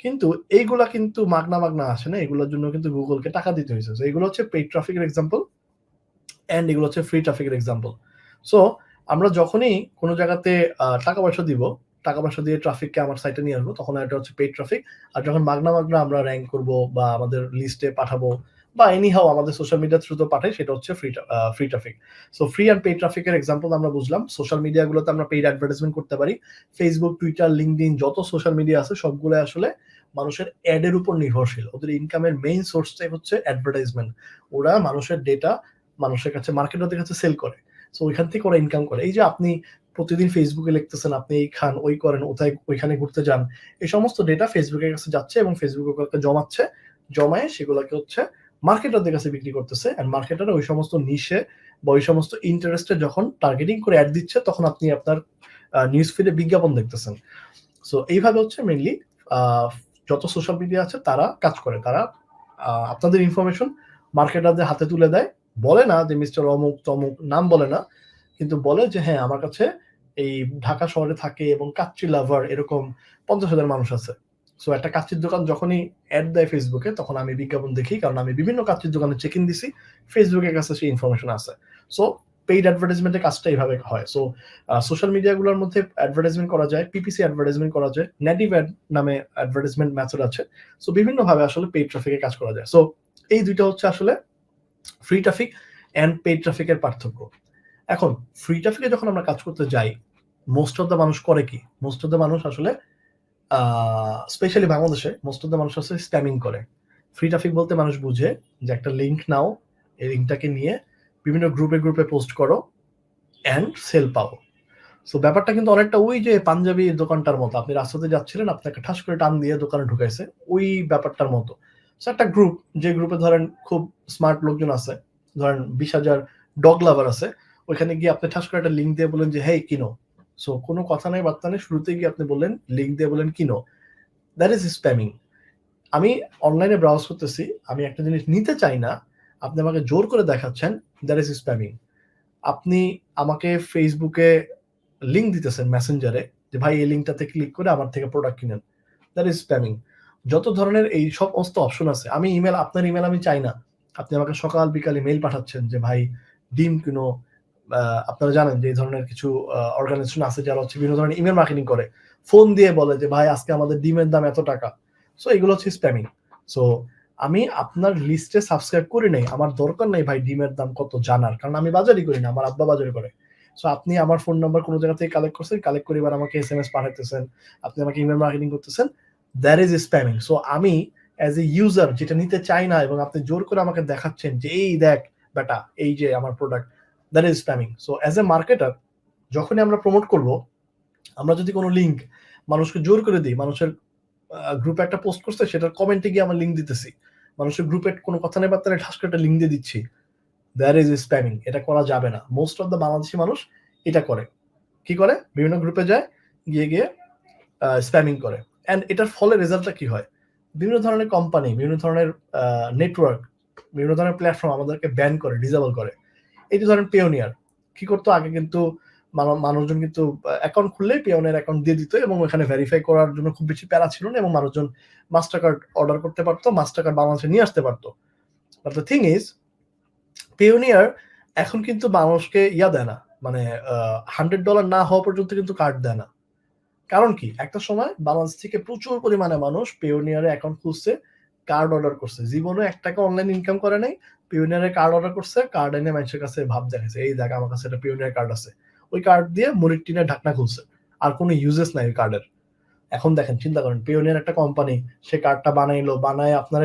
কিন্তু এইগুলা কিন্তু মাগনা মাগনা আসে না, এগুলোর জন্য কিন্তু গুগলকে টাকা দিতে হয়েছে। এগুলো হচ্ছে পেইড ট্রাফিকের এক্সাম্পল অ্যান্ড এগুলো হচ্ছে ফ্রি ট্রাফিকের এক্সাম্পল। সো আমরা যখনই কোনো জায়গাতে টাকা পয়সা দিব, টাকা পয়সা দিয়ে ট্রাফিককে আমার সাইটে নিয়ে আসবো, তখন এটা হচ্ছে পেইড ট্রাফিক। আর যখন মাগনা মাগনা আমরা র্যাঙ্ক করব বা আমাদের লিস্টে পাঠাবো বা এনিহাও আমাদের সোশ্যাল মিডিয়ার থ্রুতে পাঠাই, সেটা হচ্ছে free traffic. So free and paid ট্রাফিকের এক্সাম্পল আমরা বুঝলাম। সোশ্যাল মিডিয়াগুলোতে আমরা পেইড অ্যাডভার্টাইজমেন্ট করতে পারি। ফেসবুক, টুইটার, লিঙ্কডইন যত সোশ্যাল মিডিয়া আছে সবগুলো আসলে মানুষের অ্যাডের উপর নির্ভরশীল। ওদের ইনকামের মেইন সোর্সটাই হচ্ছে অ্যাডভার্টাইজমেন্ট। ওরা মানুষের ডেটা মানুষের কাছে, মার্কেটারদের কাছে সেল করে। সো ওইখান থেকে ওরা ইনকাম করে। এই যে আপনি প্রতিদিন ফেসবুকে লিখতেছেন, আপনি এই খান, ওই করেন, ওইখানে ঘুরতে যান, এই সমস্ত ডেটা ফেসবুকের কাছে যাচ্ছে এবং ফেসবুক ওগুলোকে জমাচ্ছে, জমায়ে সেগুলোকে হচ্ছে মার্কেটারদের কাছে বিক্রি করতেছে। অ্যান্ড মার্কেটার ওই সমস্ত নিশে বা ওই সমস্ত ইন্টারেস্টে যখন টার্গেটিং করে অ্যাড দিচ্ছে, তখন আপনি আপনার নিউজ ফিডে বিজ্ঞাপন দেখতেছেন। সো এইভাবে হচ্ছে মেইনলি যত সোশ্যাল মিডিয়া আছে তারা কাজ করে। তারা আপনাদের ইনফরমেশন মার্কেটারদের হাতে তুলে দেয়। বলে না যে মিস্টার অমুক তমুক, নাম বলে না, কিন্তু বলে যে হ্যাঁ আমার কাছে এই ঢাকা শহরে থাকে এবং কাচ্চি লাভার এরকম 50,000 মানুষ আছে। সো একটা কাচ্চির দোকান যখনই অ্যাড দেয় ফেসবুকে, তখন আমি বিজ্ঞাপন দেখি, কারণ আমি বিভিন্ন কাচ্চির দোকানে চেক ইন দিছি, ফেসবুকের কাছে সেই ইনফরমেশন আছে। সো পেইড অ্যাডভার্টাইজমেন্টের কাজটা এইভাবে হয়। সো সোশ্যাল মিডিয়াগুলোর মধ্যে অ্যাডভার্টাইজমেন্ট করা যায়, পিপিসি অ্যাডভার্টাইজমেন্ট করা যায়, নেটিভ অ্যাড নামে অ্যাডভার্টাইজমেন্ট মেথড আছে। সো বিভিন্নভাবে আসলে পেইড ট্রাফিকের কাজ করা যায়। সো এই দুইটা হচ্ছে আসলে ফ্রি ট্রাফিক অ্যান্ড পেইড ট্রাফিকের পার্থক্য। এখন ফ্রি ট্রাফিকে যখন আমরা কাজ করতে যাই, মোস্ট অফ দ্য মানুষ করে কি, মোস্ট অফ দ্য মানুষ আসলে স্পেশালি বাংলাদেশে মোস্ট অফ দ্য মানুষ আসলে স্প্যামিং করে। ফ্রি ট্রাফিক বলতে মানুষ বুঝে যে একটা লিঙ্ক নাও, এই লিঙ্কটাকে নিয়ে বিভিন্ন গ্রুপে পোস্ট করো অ্যান্ড সেল পাও। সো ব্যাপারটা কিন্তু অনেকটা ওই যে পাঞ্জাবি দোকানটার মতো, আপনি রাস্তাতে যাচ্ছিলেন, আপনাকে ঠাস করে টান দিয়ে দোকানে ঢুকাইছে, ওই ব্যাপারটার মতো। সো একটা গ্রুপ, যে গ্রুপে ধরেন খুব স্মার্ট লোকজন আছে, ধরেন 20,000 ডগ লাভার আছে, ওইখানে গিয়ে আপনি ঠাস করে একটা লিঙ্ক দিয়ে বলেন যে হেই কিনো। সো কোনো কথা নাই বার্তা নেই, শুরুতে গিয়ে আপনি বললেন, লিঙ্ক দিয়ে বলেন কিনো, দ্যাট ইজ স্প্যামিং। আমি অনলাইনে ব্রাউজ করতেছি, আমি একটা জিনিস নিতে চাই না, আপনি আমাকে জোর করে দেখাচ্ছেন, দ্যাট ইজ স্প্যামিং। আপনি আমাকে ফেসবুকে লিঙ্ক দিতেছেন মেসেঞ্জারে যে ভাই এই লিঙ্কটাতে ক্লিক করে আমার থেকে প্রোডাক্ট কিনেন, দ্যাট ইজ স্প্যামিং। যত ধরনের এই সমস্ত অপশন আছে, আমি ইমেল, আপনার ইমেল আমি চাই না, আপনি আমাকে সকাল বিকালে মেইল পাঠাচ্ছেন যে ভাই ডিম কিনো। আপনারা জানেন যে এই ধরনের কিছু অর্গানাইজেশন আছে যারা হচ্ছে বিভিন্ন ধরনের ইমেল মার্কেটিং করে, ফোন দিয়ে বলে যে ভাই আজকে আমাদের ডিমের দাম এত টাকা। সো এগুলো হচ্ছে স্প্যামিং। সো আমি আপনার লিস্টে সাবস্ক্রাইব করি নাই, আমার দরকার নাই ভাই ডিমের দাম কত জানার, কারণ আমি বাজারই করি না, আমার আব্বা বাজারে করে। সো আপনি আমার ফোন নাম্বার কোনো জায়গা থেকে কালেক্ট করছেন, কালেক্ট করে এবার আমাকে এসএমএস পাঠাতেছেন, আপনি আমাকে ইমেল মার্কেটিং করতেছেন, দ্যাট ইজ স্প্যামিং। সো আমি অ্যাজ এ ইউজার যেটা নিতে চাই না এবং আপনি জোর করে আমাকে দেখাচ্ছেন যে এই দেখ বেটা এই যে আমার product, that is spamming. So as a marketer যখনই আমরা প্রমোট করব, আমরা যদি কোনো লিঙ্ক মানুষকে জোর করে দিই, মানুষের গ্রুপে একটা পোস্ট করছে, সেটার কমেন্টে গিয়ে আমার লিঙ্ক দিতেছি, মানুষের গ্রুপে কোনো কথা নেই বার্তা নেই, ঠাস করে একটা লিঙ্ক দিয়ে দিচ্ছি, দ্যাট ইজ স্প্যামিং। এটা করা যাবে না। মোস্ট অফ দ্য বাংলাদেশি মানুষ এটা করে। কি করে? বিভিন্ন গ্রুপে যায়, গিয়ে স্প্যামিং করে। অ্যান্ড এটার ফলে রেজাল্টটা কি হয়? বিভিন্ন ধরনের কোম্পানি, বিভিন্ন ধরনের নেটওয়ার্ক, বিভিন্ন ধরনের প্ল্যাটফর্ম আমাদেরকে ব্যান করে, ডিসেবল করে। এই যে ধরেন পেওনিয়ার কি করতো আগে, কিন্তু মানুষজন কিন্তু অ্যাকাউন্ট খুললেই পেওনিয়ার অ্যাকাউন্ট দিয়ে দিত এবং ওখানে ভেরিফাই করার জন্য খুব বেশি প্যারা ছিল না এবং মানুষজন মাস্টার কার্ড অর্ডার করতে পারতো, মাস্টার কার্ড বাংলাদেশে নিয়ে আসতে পারতো। But the thing is, Payoneer এখন কিন্তু মানুষকে দেয় না, মানে $100 না হওয়া পর্যন্ত কিন্তু কার্ড দেয় না। কারণ কি? একটা সময় বাংলাদেশ থেকে প্রচুর পরিমাণে মানুষ পেওনিয়ারে অ্যাকাউন্ট খুলছে, কার্ড অর্ডার করছে, জীবনে 1 টাকা অনলাইন ইনকাম করে নাই, পিওনিয়ারের কার্ড অর্ডার করছে, কার্ড এনে মানুষের কাছে ভাব দেখাইছে, এই দেখ আমার কাছে একটা পিওনিয়ার কার্ড আছে। ওই কার্ড দিয়ে মুড়ির টিনের ঢাকনা খুলছে, আর কোনো ইউজেস নাই ওই কার্ডের। এখন দেখেন, চিন্তা করেন, পিওনিয়ার একটা কোম্পানি, সে কার্ডটা বানাইলো, বানায় আপনার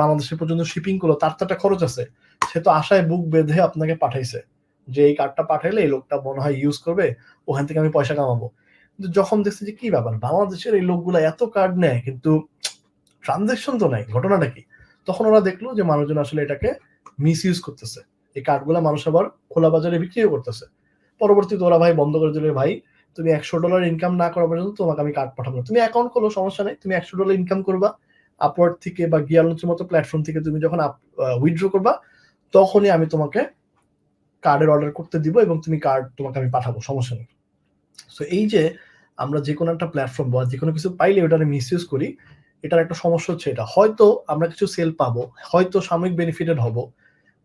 বাংলাদেশে পর্যন্ত শিপিং করলো, তার তো একটা খরচ আছে। সে তো আশায় বুক বেঁধে আপনাকে পাঠাইছে যে এই কার্ডটা পাঠাইলে এই লোকটা মনে হয় ইউজ করবে, ওখান থেকে আমি পয়সা কামাবো। কিন্তু যখন দেখছি যে কি ব্যাপার, বাংলাদেশের এই লোকগুলা এত কার্ড নেয় কিন্তু ট্রানজাকশন তো নাই, ঘটনাটা কি? তখন ওরা দেখলো যে মানুষজন আসলে এটাকে মিস ইউজ করতেছে, এই কার্ডগুলা মানুষ আবার খোলা বাজারে বিক্রিও করতেছে। পরবর্তীতে ওরা ভাই বন্ধ করে দিলে, ভাই তুমি $100 ইনকাম না করা পর্যন্ত তোমাকে আমি কার্ড পাঠাবো না। তুমি অ্যাকাউন্ট খোলো, সমস্যা নেই, তুমি $100 ইনকাম করবা আপওয়ার্ড থেকে বা গিয়ারলঞ্চের মতো প্ল্যাটফর্ম থেকে, তুমি যখন উইথড্র করবা তখনই আমি তোমাকে কার্ডের অর্ডার করতে দিব এবং তুমি কার্ড তোমাকে আমি পাঠাবো, সমস্যা নেই। সো এই যে আমরা যে কোনো একটা প্ল্যাটফর্ম বা যে কোনো কিছু পাইলে ওটাকে মিস ইউজ করি, এটার একটা সমস্যা হচ্ছে এটা, হয়তো আমরা কিছু সেল পাবো, হয়তো সাময়িক বেনিফিটেড হব।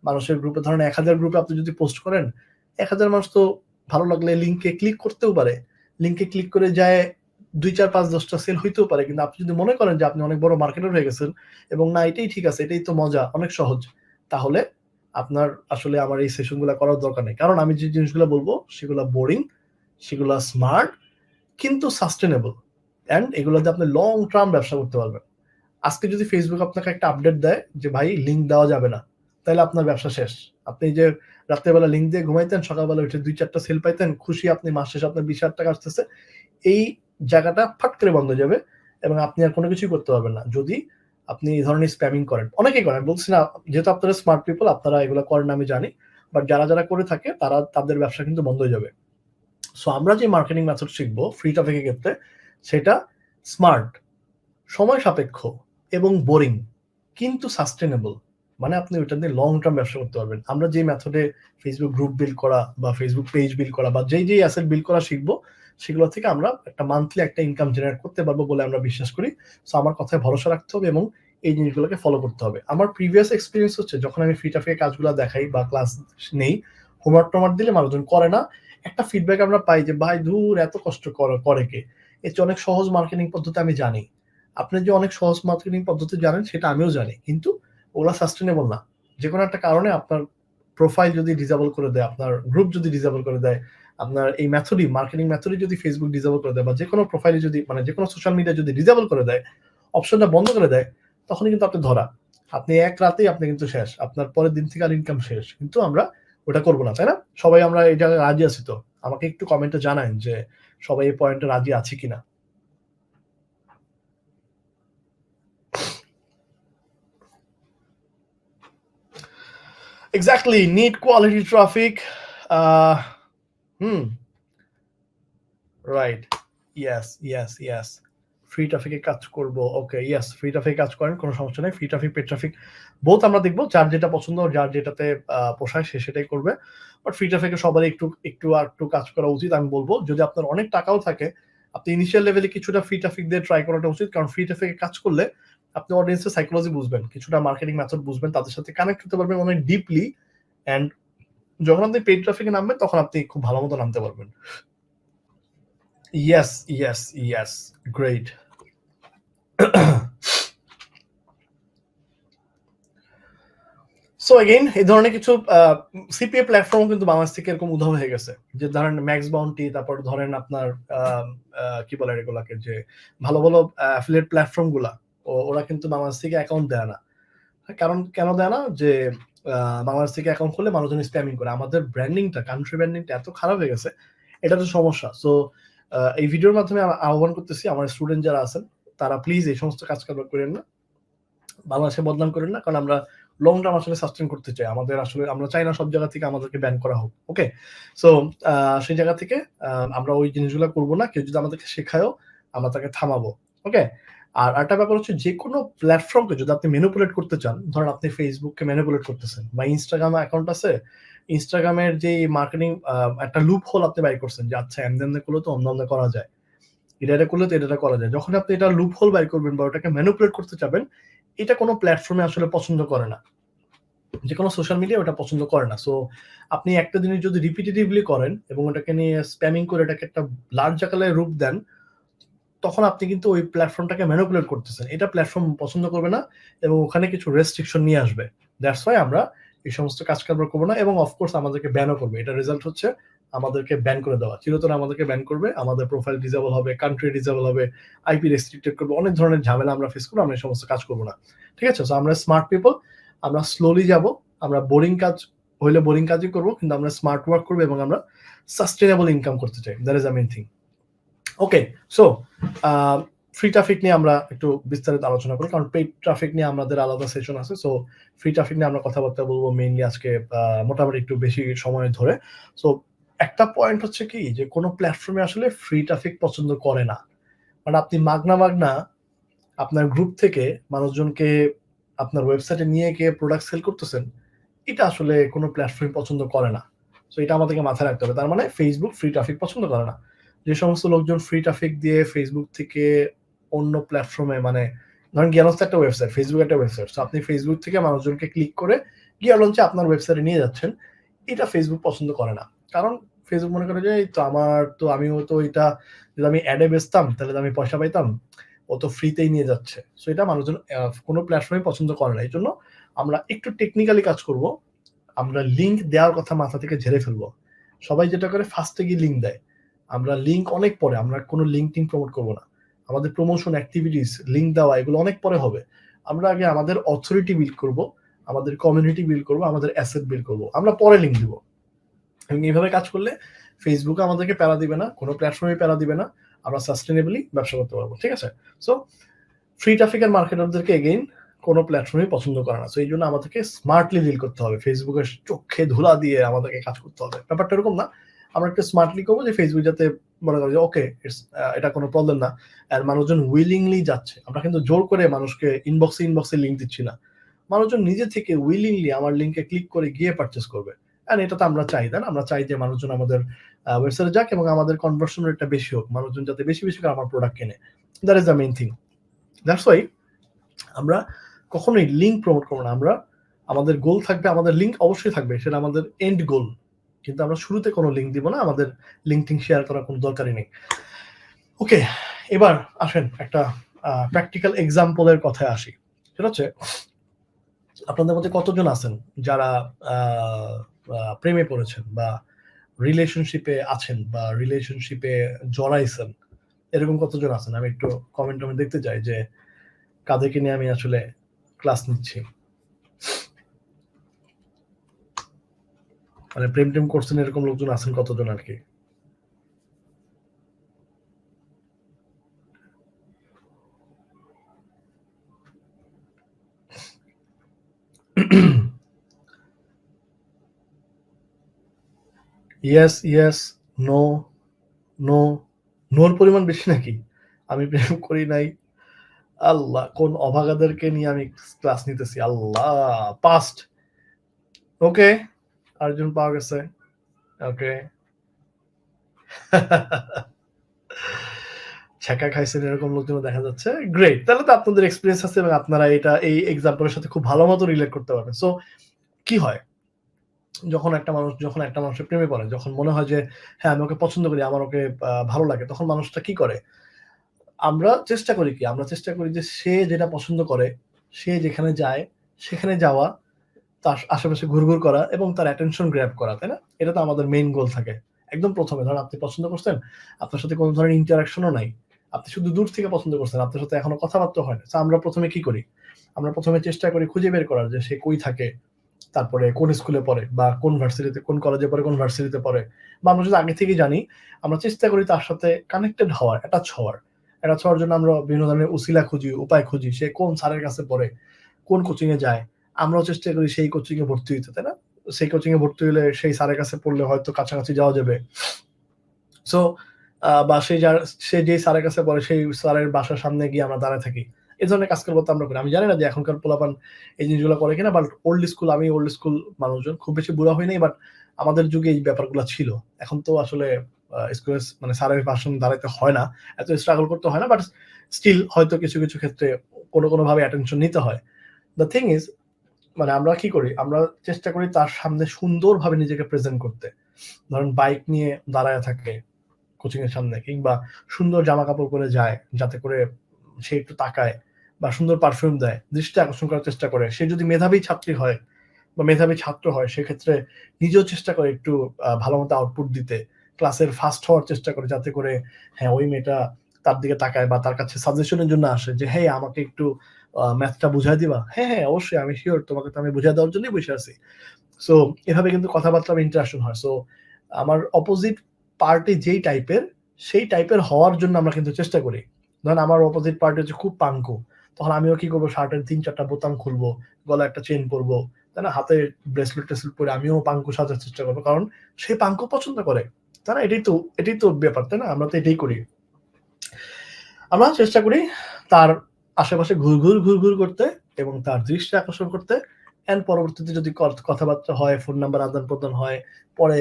মানুষের গ্রুপে ধরেন 1000 গ্রুপে আপনি যদি পোস্ট করেন, 1000 মানুষ তো ভালো লাগলে লিঙ্কে ক্লিক করতেও পারে, লিঙ্কে ক্লিক করে যায় 2 4 5 10টা সেল হইতেও পারে। কিন্তু আপনি যদি মনে করেন যে আপনি অনেক বড় মার্কেটার হয়ে গেছেন এবং না এটাই ঠিক আছে, এটাই তো মজা, অনেক সহজ, তাহলে আপনার আসলে আমার এই সেশনগুলো করার দরকার নেই। কারণ আমি যে জিনিসগুলো বলবো সেগুলো বোরিং, সেগুলো স্মার্ট কিন্তু সাস্টেনেবল, অ্যান্ড এগুলোতে আপনি লং টার্ম ব্যবসা করতে পারবেন। আজকে যদি ফেসবুক আপনাকে একটা আপডেট দেয় যে ভাই লিঙ্ক দেওয়া যাবে না, তাহলে আপনার ব্যবসা শেষ। আপনি যে রাত্রেবেলা লিঙ্ক দিয়ে ঘুমাইতেন, সকালবেলা উঠে 2 4টা সেল পাইতেন, খুশি, আপনি মাস শেষে আপনার 20,000 টাকা আসতেছে, এই জায়গাটা ফাট করে বন্ধ হয়ে যাবে এবং আপনি আর কোনো কিছুই করতে পারবেন না যদি আপনি এই ধরনের স্প্যামিং করেন। অনেকেই করেন, বলছি না, যেহেতু আপনারা স্মার্ট পিপল আপনারা এগুলো করেন আমি জানি, বাট যারা যারা করে থাকে তারা তাদের ব্যবসা কিন্তু বন্ধ হয়ে যাবে। সো আমরা যে মার্কেটিং মেথড শিখবো ফ্রি টপিকের ক্ষেত্রে, সেটা স্মার্ট, সময় সাপেক্ষ এবং বোরিং কিন্তু সাস্টেনেবল। মানে আপনি ওইটা দিয়ে লং টার্ম ব্যবসা করতে পারবেন। আমরা যে মেথডে ফেসবুক গ্রুপ বিল্ড করা বা ফেসবুক পেজ বিল্ড করা বা যেই যেই অ্যাসেট বিল্ড করা শিখবো, সেগুলো থেকে আমরা একটা মান্থলি একটা ইনকাম জেনারেট করতে পারবো বলে আমরা বিশ্বাস করি। সো আমার কথায় ভরসা রাখতে হবে এবং এই জিনিসগুলোকে ফলো করতে হবে। আমার প্রিভিয়াস এক্সপিরিয়েন্স হচ্ছে, যখন আমি ফ্রি টপিকে কাজগুলো দেখাই বা ক্লাস নেই, হোমওয়ার্ক টোমওয়ার্ক দিলে মানুষজন করে না, একটা ফিডব্যাক আমরা পাই যে ভাই দূর এত কষ্ট করে কে, এর চেয়ে অনেক সহজ মার্কেটিং পদ্ধতি আমি জানি। আপনি যে অনেক সহজ মার্কেটিং পদ্ধতি জানেন সেটা আমিও জানি, কিন্তু ওগুলা সাস্টেনেবল না। যে কোনো একটা কারণে আপনার প্রোফাইল যদি ডিসেবল করে দেয়, আপনার গ্রুপ যদি ডিসেবল করে দেয়, আপনার এই মেথডই মার্কেটিং মেথডই যদি ফেসবুক ডিসেবল করে দেয় বা যে কোনো প্রোফাইলে যদি মানে যে কোনো সোশ্যাল মিডিয়া যদি ডিসেবল করে দেয়, অপশনটা বন্ধ করে দেয়, তখনই কিন্তু আপনি ধরা, আপনি এক রাতেই আপনি কিন্তু শেষ, আপনার পরের দিন থেকে আর ইনকাম শেষ। কিন্তু আমরা ওটা করবো না, তাই না? সবাই আমরা এই জায়গায় রাজি আছি তো? আমাকে একটু কমেন্টে জানান যে সবাই এই পয়েন্টে রাজি আছে কিনা। Exactly, need quality traffic. Uh, right. Yes. Free ট্রাফিকে কাজ করব। ওকে, ইয়েস, ফ্রি ট্রাফিকে কাজ করেন, কোনো সমস্যা নেই। Free traffic, paid traffic both আমরা দেখব। যার যেটা পছন্দ, যার যেটাতে পোষায় সে সেটাই করবে। বাট ফ্রি ট্রাফিকে সবারই একটু কাজ করা উচিত আমি বলব। যদি আপনার অনেক টাকাও থাকে, আপনি ইনিশিয়াল লেভেলে কিছুটা ফ্রি ট্রাফিক দিয়ে ট্রাই করাটা উচিত। কারণ ফ্রি ট্রাফিকে কাজ করলে আপনি অডিয়েন্সের সাইকোলজি বুঝবেন, কিছুটা মার্কেটিং মেথড বুঝবেন, তাদের সাথে কানেক্ট হতে পারবেন অনেক ডিপলি, অ্যান্ড যখন আপনি পেইড ট্রাফিকে নামবেন তখন আপনি খুব ভালো মতো নামতে পারবেন। Yes, great. সো এগেইন এই ধরনের কিছু সিপিএ প্ল্যাটফর্ম কিন্তু বাংলাদেশ থেকে এরকম উধাও হয়ে গেছে, যে ধরেন ম্যাক্স বাউন্টি, তারপর ধরেন আপনার কি বলে এগুলাকে, যে ভালো ভালো অ্যাফিলিয়েট প্ল্যাটফর্ম গুলা, ওরা কিন্তু বাংলাদেশ থেকে অ্যাকাউন্ট দেয় না। কারণ কেন দেয় না? যে বাংলাদেশ থেকে অ্যাকাউন্ট খুলে মানুষজন স্প্যামিং করে। আমাদের ব্র্যান্ডিংটা, কান্ট্রি ব্র্যান্ডিংটা এত খারাপ হয়ে গেছে, এটা তো সমস্যা। সো এই ভিডিওর মাধ্যমে আহ্বান করতেছি আমার স্টুডেন্ট যারা আছেন, তারা প্লিজ এই সমস্ত কাজ কারবার করেন না, বাংলাদেশে বদনাম করেন না। কারণ আমরা লং টার্ম আসলে সাস্টেন করতে চাই। আমাদের আসলে আমরা চাই না সব জায়গা থেকে আমাদেরকে ব্যান করা হোক। ওকে, সো সেই জায়গা থেকে আমরা ওই জিনিসগুলো করবো না। কেউ যদি আমাদেরকে শেখায়ও, আমরা তাকে থামাবো। ওকে, আর একটা ব্যাপার হচ্ছে, যে কোনো প্ল্যাটফর্মকে যদি আপনি ম্যানিপুলেট করতে চান, ধরেন আপনি ফেসবুককে ম্যানিপুলেট করতেছেন বা ইনস্টাগ্রাম অ্যাকাউন্ট আছে, ইনস্টাগ্রামের যে মার্কেটিং একটা লুপ হোল আপনি বাই করছেন, যে আচ্ছা এমনি করলে তো অন্য করা যায়, এটা করলে তো এটা করা যায়। যখন আপনি এটা লুপ হোল বাই করবেন বা ওটাকে ম্যানিপুলেট করতে চাবেন, এটা কোনো প্ল্যাটফর্মে আসলে পছন্দ করে না, যে কোনো সোশ্যাল মিডিয়া ওটা পছন্দ করে না। সো আপনি একটা জিনিস যদি রিপিটেটিভলি করেন এবং ওটাকে নিয়ে স্প্যামিং করে এটাকে একটা লার্জ আকারে রূপ দেন, তখন আপনি কিন্তু ওই প্ল্যাটফর্মটাকে ম্যানিপুলেট করতেছেন। এটা প্ল্যাটফর্ম পছন্দ করবে না এবং ওখানে কিছু রেস্ট্রিকশন নিয়ে আসবে। দ্যাটস ওয়াই আমরা এই সমস্ত কাজ-কারবার করব না এবং অফ কোর্স আমাদেরকে ব্যানও করবে। এটার রেজাল্ট হচ্ছে আমাদেরকে ব্যান করে দেওয়া। চিরতরে আমাদেরকে ব্যান করবে। আমাদের প্রোফাইল ডিসেবল হবে, কান্ট্রি ডিসেবল হবে, আইপি রেস্ট্রিক্টেড করবে। অনেক ধরনের ঝামেলা আমরা ফেস করব। আমরা এই সমস্ত কাজ করব না। ঠিক আছে? সো আমরা স্মার্ট পিপল। আমরা স্লোলি যাব। আমরা বোরিং কাজ হইলে বোরিং কাজই করব। কিন্তু আমরা স্মার্ট ওয়ার্ক করব এবং আমরা সাস্টেইনেবল ইনকাম করতে চাই। That is the main thing. Okay, so free traffic নিয়ে আমরা একটু বিস্তারিত আলোচনা করি, কারণ পেইড ট্রাফিক নিয়ে আমাদের আলাদা সেশন আছে। সো ফ্রি ট্রাফিক নিয়ে আমরা কথাবার্তা বলবো মেইনলি আজকে মোটামুটি একটু বেশি সময় ধরে। সো একটা পয়েন্ট হচ্ছে কি, যে কোনো প্ল্যাটফর্মে আসলে ফ্রি ট্রাফিক পছন্দ করে না। মানে আপনি মাগনা আপনার গ্রুপ থেকে মানুষজনকে আপনার ওয়েবসাইটে নিয়ে গিয়ে প্রোডাক্ট সেল করতেছেন, এটা আসলে কোনো প্ল্যাটফর্ম পছন্দ করে না। সো এটা আমাদেরকে মাথায় রাখতে হবে। তার মানে ফেসবুক ফ্রি ট্রাফিক পছন্দ করে না। যে সমস্ত লোকজন ফ্রি ট্রাফিক দিয়ে ফেসবুক থেকে অন্য প্ল্যাটফর্মে, মানে ধরেন গিয়ালন্স একটা ওয়েবসাইট, ফেসবুক একটা ওয়েবসাইট, তো আপনি ফেসবুক থেকে মানুষজনকে ক্লিক করে গিয়ালন্সে আপনার ওয়েবসাইটে নিয়ে যাচ্ছেন, এটা ফেসবুক পছন্দ করে না। কারণ ফেসবুক মনে করে যে এই তো আমিও তো এটা যদি আমি অ্যাডে বেচতাম তাহলে তো আমি পয়সা পাইতাম, ও তো ফ্রিতেই নিয়ে যাচ্ছে। সো এটা মানুষজন কোনো প্ল্যাটফর্মে পছন্দ করে না। এই জন্য আমরা একটু টেকনিক্যালি কাজ করব। আমরা লিঙ্ক দেওয়ার কথা মাথা থেকে ঝেড়ে ফেলবো। সবাই যেটা করে ফার্স্টে গিয়ে লিঙ্ক দেয়। আমরা লিঙ্ক অনেক পরে, আমরা কোনো লিঙ্ক টিঙ্ক প্রমোট করবো না। আমাদের প্রমোশন অ্যাক্টিভিটিস, লিঙ্ক দেওয়া, এগুলো অনেক পরে হবে। আমরা আগে আমাদের অথরিটি বিল্ড করব, আমাদের কমিউনিটি বিল্ড করব, আমাদের অ্যাসেট বিল্ড করব, আমরা পরে লিঙ্ক দিব। এবং এইভাবে কাজ করলে ফেসবুকে আমাদেরকে প্যারা দিবে না, কোনো প্ল্যাটফর্মে প্যারা দিবে না, আমরা সাস্টেনেবলি ব্যবসা করতে পারবো। ঠিক আছে? সো ফ্রি ট্রাফিকের মার্কেটারদেরকে এগেইন কোনো প্ল্যাটফর্মই পছন্দ করে না। সো এই জন্য আমাদেরকে স্মার্টলি ডিল করতে হবে। ফেসবুকের চোখে ধুলা দিয়ে আমাদেরকে কাজ করতে হবে। ব্যাপারটা এরকম না। আমরা একটু স্মার্টলি করবো যে ফেসবুক যাতে মনে করে যে ওকে, এটা কোনো প্রবলেম না, আর মানুষজন উইলিংলি যাচ্ছে। আমরা কিন্তু জোর করে মানুষকে ইনবক্সে লিঙ্ক দিচ্ছি না। মানুষজন নিজে থেকে উইলিংলি আমার লিঙ্কে ক্লিক করে গিয়ে পারচেস করবে। এন্ড এটা তো আমরা চাই, তাই না? আমরা চাই যে মানুষজন আমাদের ওয়েবসাইটে যাক এবং আমাদের কনভার্সন রেটটা বেশি হোক, মানুষজন যাতে বেশি বেশি করে আমার প্রোডাক্ট কেনে। That is the main thing. That's why আমরা কখনোই লিঙ্ক প্রমোট করবো না। আমরা আমাদের গোল থাকবে, আমাদের লিঙ্ক অবশ্যই থাকবে, সেটা আমাদের এন্ড গোল। কিন্তু আমরা শুরুতে কোনো লিঙ্ক দিব না, আমাদের লিঙ্ক টিঙ্ক শেয়ার করার কোনো দরকারই নেই। ওকে, এবার আসেন একটা প্র্যাকটিক্যাল এক্সাম্পলের কথায় আসি। সেটা হচ্ছে, আপনাদের মধ্যে কতজন আছেন যারা প্রেমে পড়েছেন বা রিলেশনশিপে আছেন বা রিলেশনশিপে জড়াইছেন? এরকম কতজন আছেন? আমি একটু কমেন্ট দেখতে চাই যে কাদেরকে নিয়ে আমি আসলে ক্লাস নিচ্ছি। মানে প্রেম টেম করছেন এরকম লোকজন আছেন কতজন আর কি? Yes yes, no no. নোর পরিমাণ বেশি নাকি? আমি প্রেম করি নাই। আল্লাহ, কোন অভাগাদেরকে নিয়ে আমি ক্লাস নিতেছি? আল্লাহ, পাস্ট। ওকে, আরেকজন পাওয়া গেছে। ওকে। ছ্যাঁকা খাইছেন এরকম লোকজন দেখা যাচ্ছে। গ্রেট। তাহলে তো আপনাদের এক্সপেরিয়েন্স আছে এবং আপনারা এটা এই এক্সাম্পলের সাথে খুব ভালো মতো রিলেট করতে পারবেন। সো কি হয়? যখন একটা মানুষের প্রেমে পড়ে, যখন মনে হয় যে হ্যাঁ, আমি ওকে পছন্দ করি, আমার ওকে ভালো লাগে, তখন মানুষটা কি করে? আমরা চেষ্টা করি কি? আমরা চেষ্টা করি যে সে যেটা পছন্দ করে, সে যেখানে যায় সেখানে যাওয়া, তার আশেপাশে ঘুরঘুর করা এবং তার অ্যাটেনশন গ্র্যাব করা, তাই না? এটা তো আমাদের মেইন গোল থাকে। একদম ১ম এ ধরেন আপনি পছন্দ করছেন, আপনার সাথে কোন ধরনের ইন্টারেকশন ও নাই। আপনি শুধু দূর থেকে পছন্দ করছেন, আপনার সাথে এখনো কথাবার্তা হয় না। সো আমরা ১ম এ কি করি? আমরা ১ম এ চেষ্টা করি খুঁজে বের করার যে সে কই থাকে, তারপরে কোন স্কুলে পড়ে বা কোন ভার্সিটিতে, কোন কলেজে পড়ে, কোন ভার্সিটিতে পড়ে। বা আমরা যদি আগে থেকেই জানি, আমরা চেষ্টা করি তার সাথে কানেক্টেড হওয়ার, অ্যাটাচ হওয়ার। অ্যাটাচ হওয়ার জন্য আমরা বিভিন্ন ধরনের উছিলা খুঁজি, উপায় খুঁজি। সে কোন স্যারের কাছে পড়ে, কোন কোচিং এ যায়। আমরাও চেষ্টা করি সেই কোচিং এ ভর্তি হইতে, তাই না? সেই কোচিং এ ভর্তি হলে সেই স্যারের কাছে পড়লে হয়তো কাছাকাছি যাওয়া যাবে। সো বা সে যেই স্যারের কাছে পড়ে সেই স্যারের বাসার সামনে গিয়ে আমরা দাঁড়ায় থাকি। এ ধরনের কাজকর্ম আমরা করি। আমি জানি না যে এখনকার পোলাপান এই জিনিসগুলো করে কিনা, বাট আমি ওল্ড স্কুল মানুষজন, খুব বেশি বুড়া হই নাই, বাট আমাদের যুগে এই ব্যাপারগুলো ছিল। এখন তো আসলে স্কুলের মানে স্যারের পাশে দাঁড়াইতে হয় না। এত স্ট্রাগল করতে হয় না, বাট স্টিল হয়তো কিছু ক্ষেত্রে কোনোভাবে অ্যাটেনশন নিতে হয়। দ্য থিং ইজ, মানে আমরা কি করি? আমরা চেষ্টা করি তার সামনে সুন্দরভাবে নিজেকে প্রেজেন্ট করতে। ধরেন বাইক নিয়ে দাঁড়ায় থাকে, কোচিং এর সামনে, কিংবা সুন্দর জামা কাপড় পরে যায় যাতে করে সে একটু তাকায়, বা সুন্দর পারফিউম দেয়, দৃষ্টি আকর্ষণ করার চেষ্টা করে। সে যদি মেধাবী ছাত্রী হয় বা মেধাবী ছাত্র হয়, সেক্ষেত্রে নিজেও চেষ্টা করে একটু ভালো মতো আউটপুট দিতে, ক্লাসের ফার্স্ট হওয়ার চেষ্টা করে, যাতে করে হ্যাঁ ওই মেয়েটা তার দিকে তাকায় বা তার কাছে সাজেশনের জন্য আসে যে হ্যাঁ আমাকে একটু ম্যাথটা বুঝাই দিবা। হ্যাঁ হ্যাঁ অবশ্যই, আমি শিওর, তোমাকে তো আমি বুঝাই দেওয়ার জন্যই বসে আছি। সো এভাবে কিন্তু কথাবার্তা বা ইন্টারাকশন হয়। সো আমার অপোজিট পার্টি যেই টাইপের, সেই টাইপের হওয়ার জন্য আমরা কিন্তু চেষ্টা করি। ধরেন আমার অপোজিট পার্টি হচ্ছে খুব পাঙ্কু, তখন আমিও কি করবো, শার্টের ৩-৪টা বোতাম খুলবো, গলায় একটা চেইন পরবো, তাই না, হাতে ব্রেসলেট টেসলেট পরে আমিও পাঙ্কু সাজার চেষ্টা করবো, কারণ সে পাঙ্কু পছন্দ করে, তাই না? এটাই তো ব্যাপার, তাই না? আমরা তো এটাই করি। আমরা চেষ্টা করি তার আশেপাশে ঘুরঘুর করতে এবং তার দৃষ্টি আকর্ষণ করতে, এন্ড পরবর্তীতে যদি কথাবার্তা হয়, ফোন নাম্বার আদান প্রদান হয়, পরে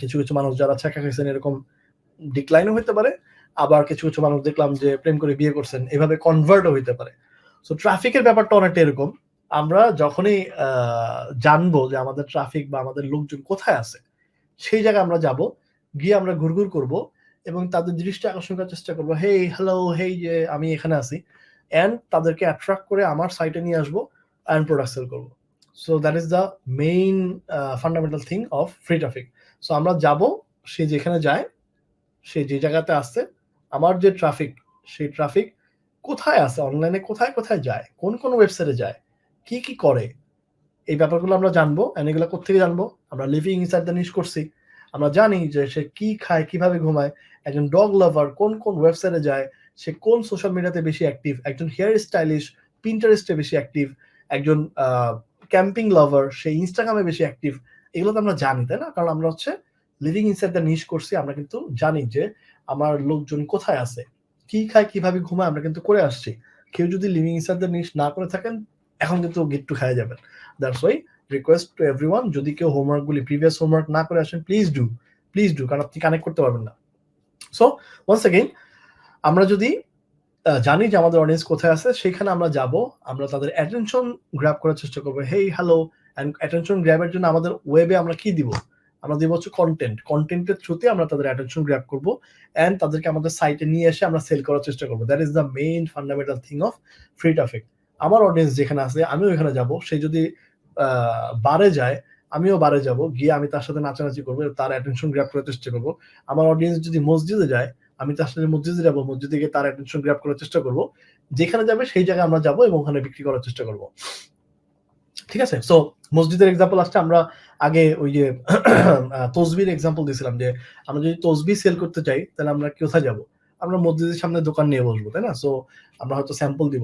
কিছু কিছু মানুষ যারা ছেঁকা খেয়েছেন এরকম ডিক্লাইনও হইতে পারে, আবার কিছু কিছু মানুষ দেখলাম যে প্রেম করে বিয়ে করছেন, এভাবে কনভার্টও হইতে পারে। সো ট্রাফিকের ব্যাপারটা অনেকটা এরকম। আমরা যখনই জানবো যে আমাদের ট্রাফিক বা আমাদের লোকজন কোথায় আছে, সেই জায়গায় আমরা যাব, গিয়ে আমরা ঘুরঘুর করব এবং তাদের দৃষ্টি আকর্ষণ করার চেষ্টা করবো, হেই হ্যালো, হেই যে আমি এখানে আছি, এন্ড তাদেরকে অ্যাট্রাক্ট করে আমার সাইটে নিয়ে আসবো এন্ড প্রোডাক্ট সেল করবো। So that is the main fundamental thing of free traffic. So আমরা যাব, সে যেখানে যায়, সে যে জায়গাতে আসছে, আমার যে ট্রাফিক, সেই ট্রাফিক কোথায় আছে, অনলাইনে কোথায় কোথায় যায়, কোন কোন ওয়েবসাইটে যায়, কি কি করে, এই ব্যাপারগুলো আমরা জানবো। এন্ড এগুলো কোথেকে জানবো? আমরা লিভিং ইনসাইড দ্য নিশ করছি, আমরা জানি যে সে কি খায়, কিভাবে ঘুমায়, একজন ডগ লাভার কোন কোন ওয়েবসাইটে যায়, সে কোন সোশ্যাল মিডিয়াতে বেশি অ্যাক্টিভ, একজন হেয়ার স্টাইলিশ পিন্টারেস্টে বেশি অ্যাক্টিভ, একজন ক্যাম্পিং লাভার সে ইনস্টাগ্রামে বেশি অ্যাক্টিভ। এগুলো তো আমরা জানি, তাই না? কারণ আমরা হচ্ছে লিভিং ইনসাইড দ্য নিশ করছি, আমরা কিন্তু জানি যে আমার লোকজন কোথায় আছে, কি খায়, কিভাবে ঘুমায়, আমরা কিন্তু করে আসছি। কেউ যদি লিভিং ইনসাইড দ্য নিশ না করে থাকেন, এখন কিন্তু গিট্টু খাওয়া যাবেন। That's why request to everyone, যদি কেউ হোমওয়ার্কগুলি প্রিভিয়াস হোমওয়ার্ক না করে আসেন, প্লিজ ডু, কারণ আপনি কানেক্ট করতে পারবেন না। সো ওয়ান্স এগেইন, আমরা যদি জানি যে আমাদের অডিয়েন্স কোথায় আছে, সেখানে আমরা যাব, আমরা তাদের অ্যাটেনশন গ্র্যাব করার চেষ্টা করবো, হেই হ্যালো। অ্যান্ড অ্যাটেনশন গ্র্যাবের জন্য আমাদের ওয়েবে আমরা কি দিব? আমরা দিব হচ্ছে কন্টেন্টের থ্রুতে আমরা তাদের অ্যাটেনশন গ্র্যাব করবো অ্যান্ড তাদেরকে আমাদের সাইটে নিয়ে এসে আমরা সেল করার চেষ্টা করবো। That is the main fundamental thing of free traffic. আমার অডিয়েন্স যেখানে আছে, আমিও এখানে যাব, সে যদি বারে যায়, আমিও বারে যাব, গিয়ে আমি তার সাথে নাচানাচি করবো, তার অ্যাটেনশন গ্র্যাব করার চেষ্টা করবো। আমার অডিয়েন্স যদি মসজিদে যায়, আমি তার সাথে মসজিদে যাবো, মসজিদে গিয়ে তার অ্যাটেনশন গ্র্যাব করার চেষ্টা করবো। যেখানে যাবে সেই জায়গায় আমরা যাবো এবং ওখানে বিক্রি করার চেষ্টা করবো। ঠিক আছে? সো মসজিদের এক্সাম্পল আসছে, আমরা আগে ওই যে তসবির এক্সাম্পল দিয়েছিলাম যে আমরা যদি তসবি সেল করতে চাই, তাহলে আমরা কোথায় যাব? আমরা মসজিদের সামনে দোকান নিয়ে বসবো, তাই না? সো আমরা হয়তো স্যাম্পল দিব,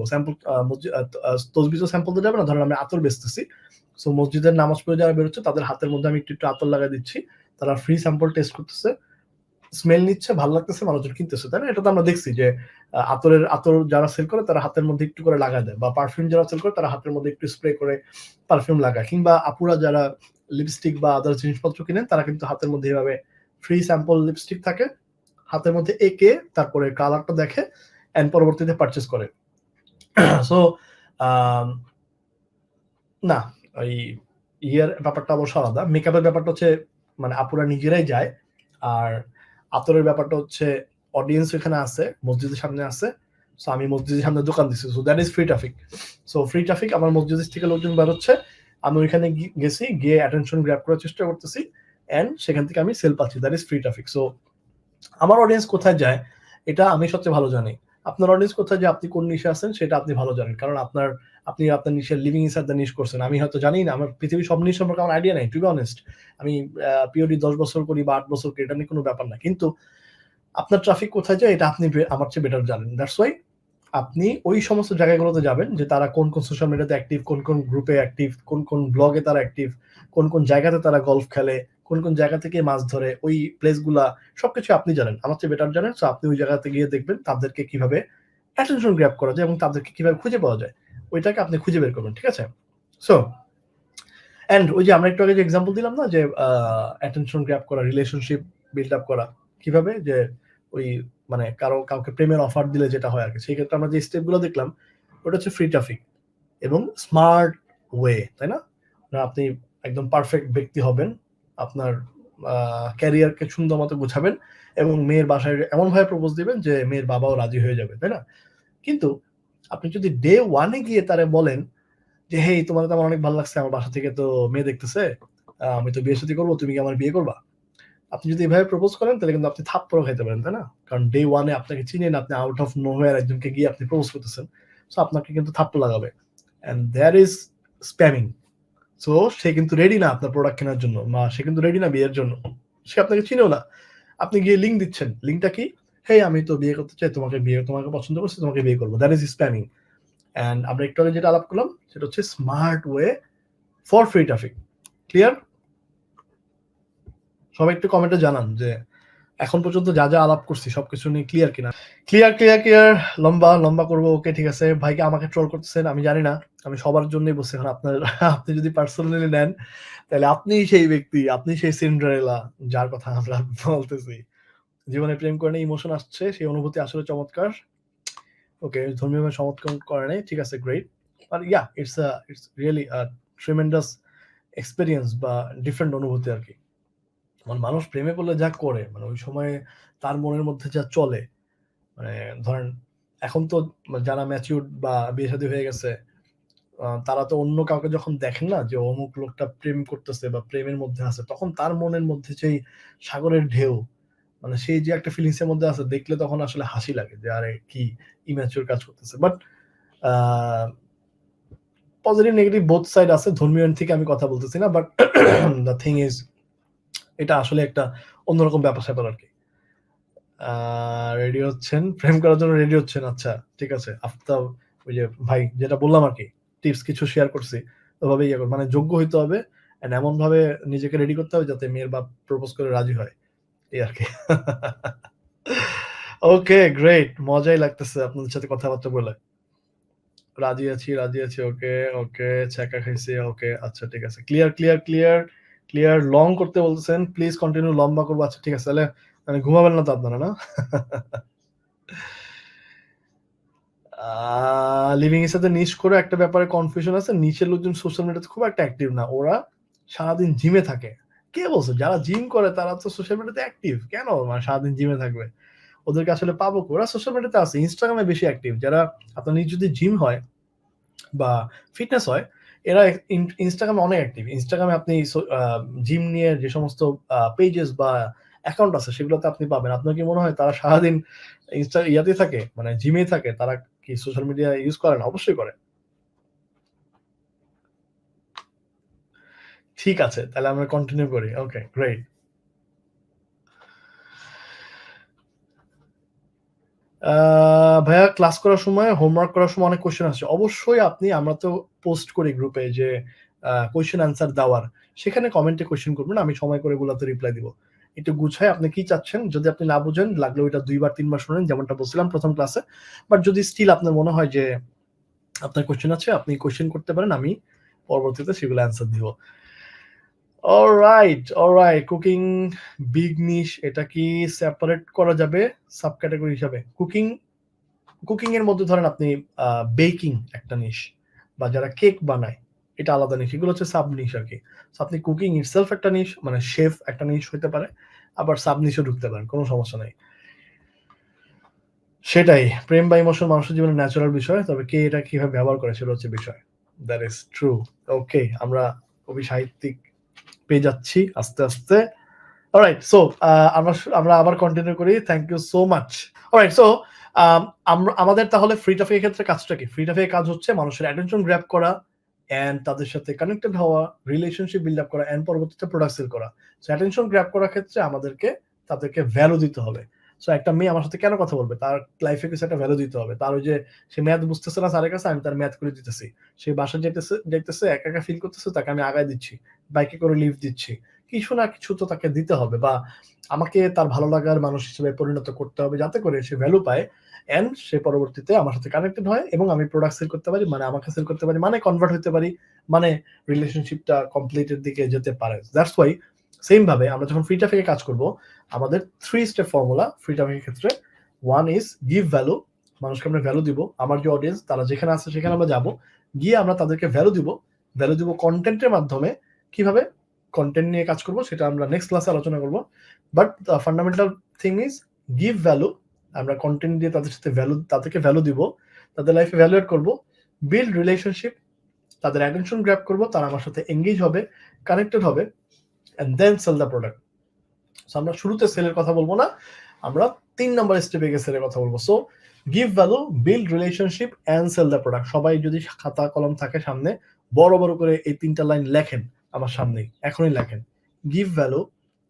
তসবি তো স্যাম্পল তো যাবে না, ধরেন আমি আতর বেচতেছি। সো মসজিদের নামাজ পড়ে যারা বেরোচ্ছে, তাদের হাতের মধ্যে আমি একটু একটু আতর লাগাই দিচ্ছি, তারা ফ্রি স্যাম্পল টেস্ট করতেছে, স্মেল নিচ্ছে, ভালো লাগতেছে, মানুষজন কিনতেছে, তাই না? এটা তো আমরা দেখছি যে আতর যারা সেল করে তারা হাতের মধ্যে একটু করে লাগায় দেয়, বা পারফিউম যারা সেল করে তারা হাতের মধ্যে একটু স্প্রে করে পারফিউম লাগায়, কিংবা আপুরা যারা লিপস্টিক বা আদার জিনিসপত্র কিনেন, তারা কিন্তু হাতের মধ্যে এভাবে ফ্রি স্যাম্পল লিপস্টিক থাকে, হাতের মধ্যে এঁকে তারপরে কালারটা দেখে এন্ড পরবর্তীতে পারচেস করে। সো না, ওই ইয়ের ব্যাপারটা অবশ্য আলাদা। মেকআপের ব্যাপারটা হচ্ছে মানে আপুরা নিজেরাই যায়, আর আতরের ব্যাপারটা হচ্ছে অডিয়েন্স এখানে আছে, মসজিদের সামনে আছে, সো আমি মসজিদের সামনে দোকান দিচ্ছি, so that is free traffic. So free traffic, আমার মসজিদের থেকে লোকজন বেরোচ্ছে, আমি ওইখানে গেছি, গিয়ে অ্যাটেনশন গ্র্যাব করার চেষ্টা করতেছি এন্ড সেখান থেকে আমি সেল পাচ্ছি, that is free traffic. So আমার অডিয়েন্স কোথায় যায় এটা আমি সবচেয়ে ভালো জানি। আপনার অডিয়েন্স কোথায় যায়, আপনি কোন নিশে আছেন সেটা আপনি ভালো জানেন, কারণ আপনি আপনার নিশের লিভিং ইনসাইড দ্য নিশ করছেন। আমি হয়তো জানি না, আমার পৃথিবীর সব নিশ সম্পর্কে আমার আইডিয়া নাই, টু বি অনেস্ট। আমি পিওডি 10 বছর করি বা 8 বছর করি, এটা নিয়ে কোনো ব্যাপার না, কিন্তু আপনার ট্রাফিক কোথায় যায় এটা আপনি আমার চেয়ে বেটার জানেন। দ্যাটস ওয়াই আপনি ওই সমস্ত জায়গাগুলোতে যাবেন যে তারা কোন কোন সোশ্যাল মিডিয়াতে অ্যাক্টিভ, কোন কোন গ্রুপে অ্যাক্টিভ, কোন কোন ব্লগে তারা অ্যাক্টিভ, কোন কোন জায়গাতে তারা গলফ খেলে, কোন কোন জায়গা থেকে মাছ ধরে, ওই প্লেসগুলা সবকিছু আপনি জানেন, আমার চেয়ে বেটার জানেন। সো আপনি ওই জায়গাতে গিয়ে দেখবেন তাদেরকে কিভাবে অ্যাটেনশন গ্র্যাব করা যায় এবং তাদেরকে কিভাবে খুঁজে পাওয়া যায়, ওইটাকে আপনি খুঁজে বের করবেন। ঠিক আছে? সো এন্ড ওই যে আমরা একটু আগে যে এক্সাম্পল দিলাম না, যে অ্যাটেনশন গ্র্যাব করা, রিলেশনশিপ বিল্ড আপ করা কিভাবে, যে ওই মানে কাউকে প্রেমের অফার দিলে যেটা হয় আর কি, সেই ক্ষেত্রে আমরা যে স্টেপগুলো দেখলাম, ওটা হচ্ছে ফ্রি ট্রাফিক এবং স্মার্ট ওয়ে, তাই না? আপনি একদম পারফেক্ট ব্যক্তি হবেন, আপনার ক্যারিয়ারকে সুন্দর মতো গুছাবেন এবং মেয়ের বাসায় এমনভাবে প্রপোজ দিবেন যে মেয়ের বাবাও রাজি হয়ে যাবে, তাই না? কিন্তু আপনি যদি ডে 1 এ গিয়ে তারে বলেন যে, "হেই তোমারে তো আমার অনেক ভালো লাগছে। আমার বাসা থেকে তো মেয়ে দেখতেছে। আমি তো বিয়ে-শাদী করব। তুমি কি আমার বিয়ে করবা?" আপনি যদি এভাবে প্রপোজ করেন তাহলে কিন্তু আপনি থাপ্পড়ও খাইতে পারেন, তাই না? কারণ ডে 1 এ আপনাকে চিনে না, আপনি আউট অফ নোহোয়্যার একজনকে গিয়ে আপনি প্রপোজ করতেছেন। সো আপনাকে কিন্তু থাপ্পড় লাগাবে। And that is spamming. So সে কিন্তু রেডি না আপনার প্রোডাক্ট কেনার জন্য। সে কিন্তু রেডি না বিয়ের জন্য। সে আপনাকে চিনেও না। আপনি গিয়ে লিঙ্ক দিচ্ছেন। লিঙ্কটা কি? "হেই আমি তো বিয়ে করতে চাই। তোমাকে পছন্দ করছি, তোমাকে বিয়ে করব।" That is spamming. অ্যান্ড আমরা একটু আগে যেটা আলাপ করলাম সেটা হচ্ছে smart way for free traffic. Clear? সবাই একটু কমেন্টে জানান যে এখন পর্যন্ত যা আলাপ করছি সবকিছু নিয়ে ক্লিয়ার কিনা? ক্লিয়ার। লম্বা করবো। ওকে, ঠিক আছে। ভাইকে আমাকে ট্রোল করতেছেন আমি জানি না। আমি সবার জন্যই বলছি। এখন আপনি যদি পার্সোনালি নেন তাহলে আপনিই সেই ব্যক্তি, আপনি সেই সিন্ডারেলা যার কথা আমরা বলতেছি। জীবনে প্রেম করে নাই, ইমোশন আসছে, সেই অনুভূতি আসলে চমৎকার। ওকে, ধর্মীয়ভাবে সমর্থন করে নাই। ঠিক আছে, great. But it's really tremendous experience বা ডিফারেন্ট অনুভূতি আরকি। মানে মানুষ প্রেমে পড়লে যা করে, মানে ওই সময়ে তার মনের মধ্যে যা চলে, মানে ধরেন এখন তো যারা ম্যাচিউরড বা বিয়ে-শাদী হয়ে গেছে, তারা তো অন্য কাউকে যখন দেখেন না যে অমুক লোকটা প্রেম করতেছে বা প্রেমের মধ্যে আছে, তখন তার মনের মধ্যে যেই সাগরের ঢেউ, মানে সেই যে একটা ফিলিংস এর মধ্যে আছে, দেখলে তখন আসলে হাসি লাগে যে আরে কি ইম্যাচিউর কাজ করতেছে। But a positive negative both side আছে। ধর্মীয় এন্ড থেকে আমি কথা বলতেছি না। বাট দ্য থিং ইজ এটা আসলে একটা অন্যরকম ব্যাপার-স্যাপার আরকি। আ রেডি হচ্ছেন, প্রেম করার জন্য রেডি হচ্ছেন। আচ্ছা, ঠিক আছে। আফতাব, ওই যে ভাই যেটা বললাম আরকি, টিপস কিছু শেয়ার করছি। ওভাবে ইয়ে করবেন। মানে যোগ্য হইতে হবে এন্ড এমনভাবে নিজেকে রেডি করতে হবে যাতে মেয়ের বাপ প্রপোজ করে রাজি হয়। এই আরকি। ওকে, গ্রেট। মজাই লাগতেছে আপনাদের সাথে কথাবার্তা বলে। রাজি আছি। ওকে। ছ্যাঁকা খাইছি। ওকে, আচ্ছা ঠিক আছে। ক্লিয়ার। লং করতে বলতেছেন। প্লিজ কন্টিনিউ, লম্বা করব। আচ্ছা ঠিক আছে। তাহলে মানে ঘুমাবেন না তো আপনারা, না? আ লিভিং এর সাথে নিশ করে একটা ব্যাপারে কনফিউশন আছে। নিচের লোকজন সোশ্যাল মিডিয়াতে খুব একটা অ্যাক্টিভ না। ওরা সারাদিন জিমে থাকে। কে বলছে? যারা জিম করে তারা তো সোশ্যাল মিডিয়াতে অ্যাক্টিভ। কেন মানে সারাদিন জিমে থাকবে? ওদেরকে আসলে পাবো কই? ওরা সোশ্যাল মিডিয়াতে আছে। Instagram এ বেশি অ্যাক্টিভ। যারা আপনার যদি জিম হয় বা ফিটনেস হয়, এরা Instagram এ অনেক অ্যাক্টিভ। Instagram এ আপনি জিম নিয়ে যে সমস্ত পেজেস বা অ্যাকাউন্ট আছে সেগুলোতে আপনি পাবেন। আপনার কি মনে হয় তারা সারাদিন ইয়াতেই থাকে? মানে জিমেই থাকে? তারা কি সোশ্যাল মিডিয়া ইউজ করে না? অবশ্যই করে। ঠিক আছে। তাহলে আমরা কন্টিনিউ করি। ওকে, গ্রেট। আ ভাইয়া ক্লাস করার সময়, হোমওয়ার্ক করার সময় অনেক কোয়েশ্চেন আসে। অবশ্যই আমরা তো পোস্ট করি গ্রুপে যে কোয়েশ্চেন অ্যান্সার দেওয়ার। সেখানে কমেন্টে কোয়েশ্চেন করবেন। আমি সময় করে এগুলাতে রিপ্লাই দিব। একটু গুছায় আপনি কি চাচ্ছেন? যদি আপনি না বুঝেন, লাগলে ওইটা ২ বার ৩ বার শোনেন যেমনটা বলছিলাম ১ম ক্লাসে। বাট যদি স্টিল আপনার মনে হয় যে আপনার কোয়েশ্চেন আছে, আপনি কোয়েশ্চেন করতে পারেন। আমি পরবর্তীতে সেগুলো অ্যান্সার দিব। অলরাইট। কুকিং বিগ নিশ, এটা কি সেপারেট করা যাবে সাব ক্যাটেগরি হিসাবে? কুকিং এর মধ্যে ধরেন আপনি আ বেকিং একটা নিশ বা যারা কেক বানায় এটা আলাদা নিশ। এগুলো হচ্ছে সাব নিশ আরকি। সো আপনি কুকিং ইটসেলফ একটা নিশ, মানে শেফ একটা নিশ হইতে পারে। আবার সাব নিশও ঢুকতে পারেন। কোন সমস্যা নাই। সেটাই। প্রেম বা ইমোশন মানুষের জীবনে ন্যাচারাল বিষয়। তবে কে এটা কিভাবে ব্যবহার করে সেটা হচ্ছে বিষয়। That is true. ওকে, আমরা কবি সাহিত্যিক পেয়ে যাচ্ছি আস্তে। অলরাইট। সো আমরা আমরা আবার কন্টিনিউ করি। Thank you so much. Alright. So আমাদের তাহলে ফ্রি টপিক এর ক্ষেত্রে কাজটা কি? ফ্রি টপিক এর কাজ হচ্ছে মানুষের অ্যাটেনশন গ্র্যাব করা অ্যান্ড তাদের সাথে কানেক্টেড হওয়া, রিলেশনশিপ বিল্ড আপ করা অ্যান্ড পরবর্তীতে প্রোডাক্ট সেল করা। সো অ্যাটেনশন গ্র্যাব করার ক্ষেত্রে তাদেরকে ভ্যালু দিতে হবে। সো একটা মেয়ে আমার সাথে কেন কথা বলবে? তার লাইফে কিছু একটা ভ্যালু দিতে হবে। তার ওই যে সে ম্যাথ বুঝতেছে না স্যারের কাছে, আমি তার ম্যাথ করে দিতেছি। সে বাসায় যাইতেছে একা ফিল করতেছে, তাকে আমি আগায় দিচ্ছি। বাইকে করে লিফট দিচ্ছি। কিছু না কিছু তো তাকে দিতে হবে বা আমাকে তার ভালো লাগার মানুষ হিসেবে পরিণত করতে হবে যাতে করে সে ভ্যালু পায় অ্যান্ড সে পরবর্তীতে আমার সাথে কানেক্টেড হয় এবং আমি প্রোডাক্ট সেল করতে পারি, মানে আমাকে সেল করতে পারি, মানে কনভার্ট হইতে পারি, মানে রিলেশনশিপটা কমপ্লিট এর দিকে যেতে পারে। দ্যাটস ওয়াই সেম ভাবে আমরা যখন ফ্রি ট্রাফিকে কাজ করব, আমাদের 3 স্টেপ ফর্মুলা ফ্রি ট্রাফিকের ক্ষেত্রে। 1 ইজ গিভ ভ্যালু। মানুষকে আমরা ভ্যালু দিব। আমার যে অডিয়েন্স তারা যেখানে আছে সেখানে আমরা যাব। গিয়ে আমরা তাদেরকে ভ্যালু দিব। ভ্যালু দিব কনটেন্টের মাধ্যমে। কিভাবে? কন্টেন্ট নিয়ে কাজ করব, সেটা আমরা নেক্সট ক্লাসে আলোচনা করব। But the fundamental thing is give value. আমরা কন্টেন্ট দিয়ে তাদের সাথে তাদেরকে ভ্যালু দিব, তাদের লাইফে ভ্যালুয়েট করব, বিল্ড রিলেশনশিপ, তাদের অ্যাটেনশন গ্র্যাব করব, তারা আমার সাথে এঙ্গেজ হবে, কানেক্টেড হবে, and then sell the product. So আমরা শুরুতে সেলের কথা বলবো না, আমরা 3 নাম্বার স্টেপে গিয়ে সেলের কথা বলবো। So give value, build relationship and sell the product. সবাই যদি খাতা কলম থাকে সামনে, বড় বড় করে এই 3টা লাইন লেখেন আমার সামনেই, এখনই লেখেন। Give value,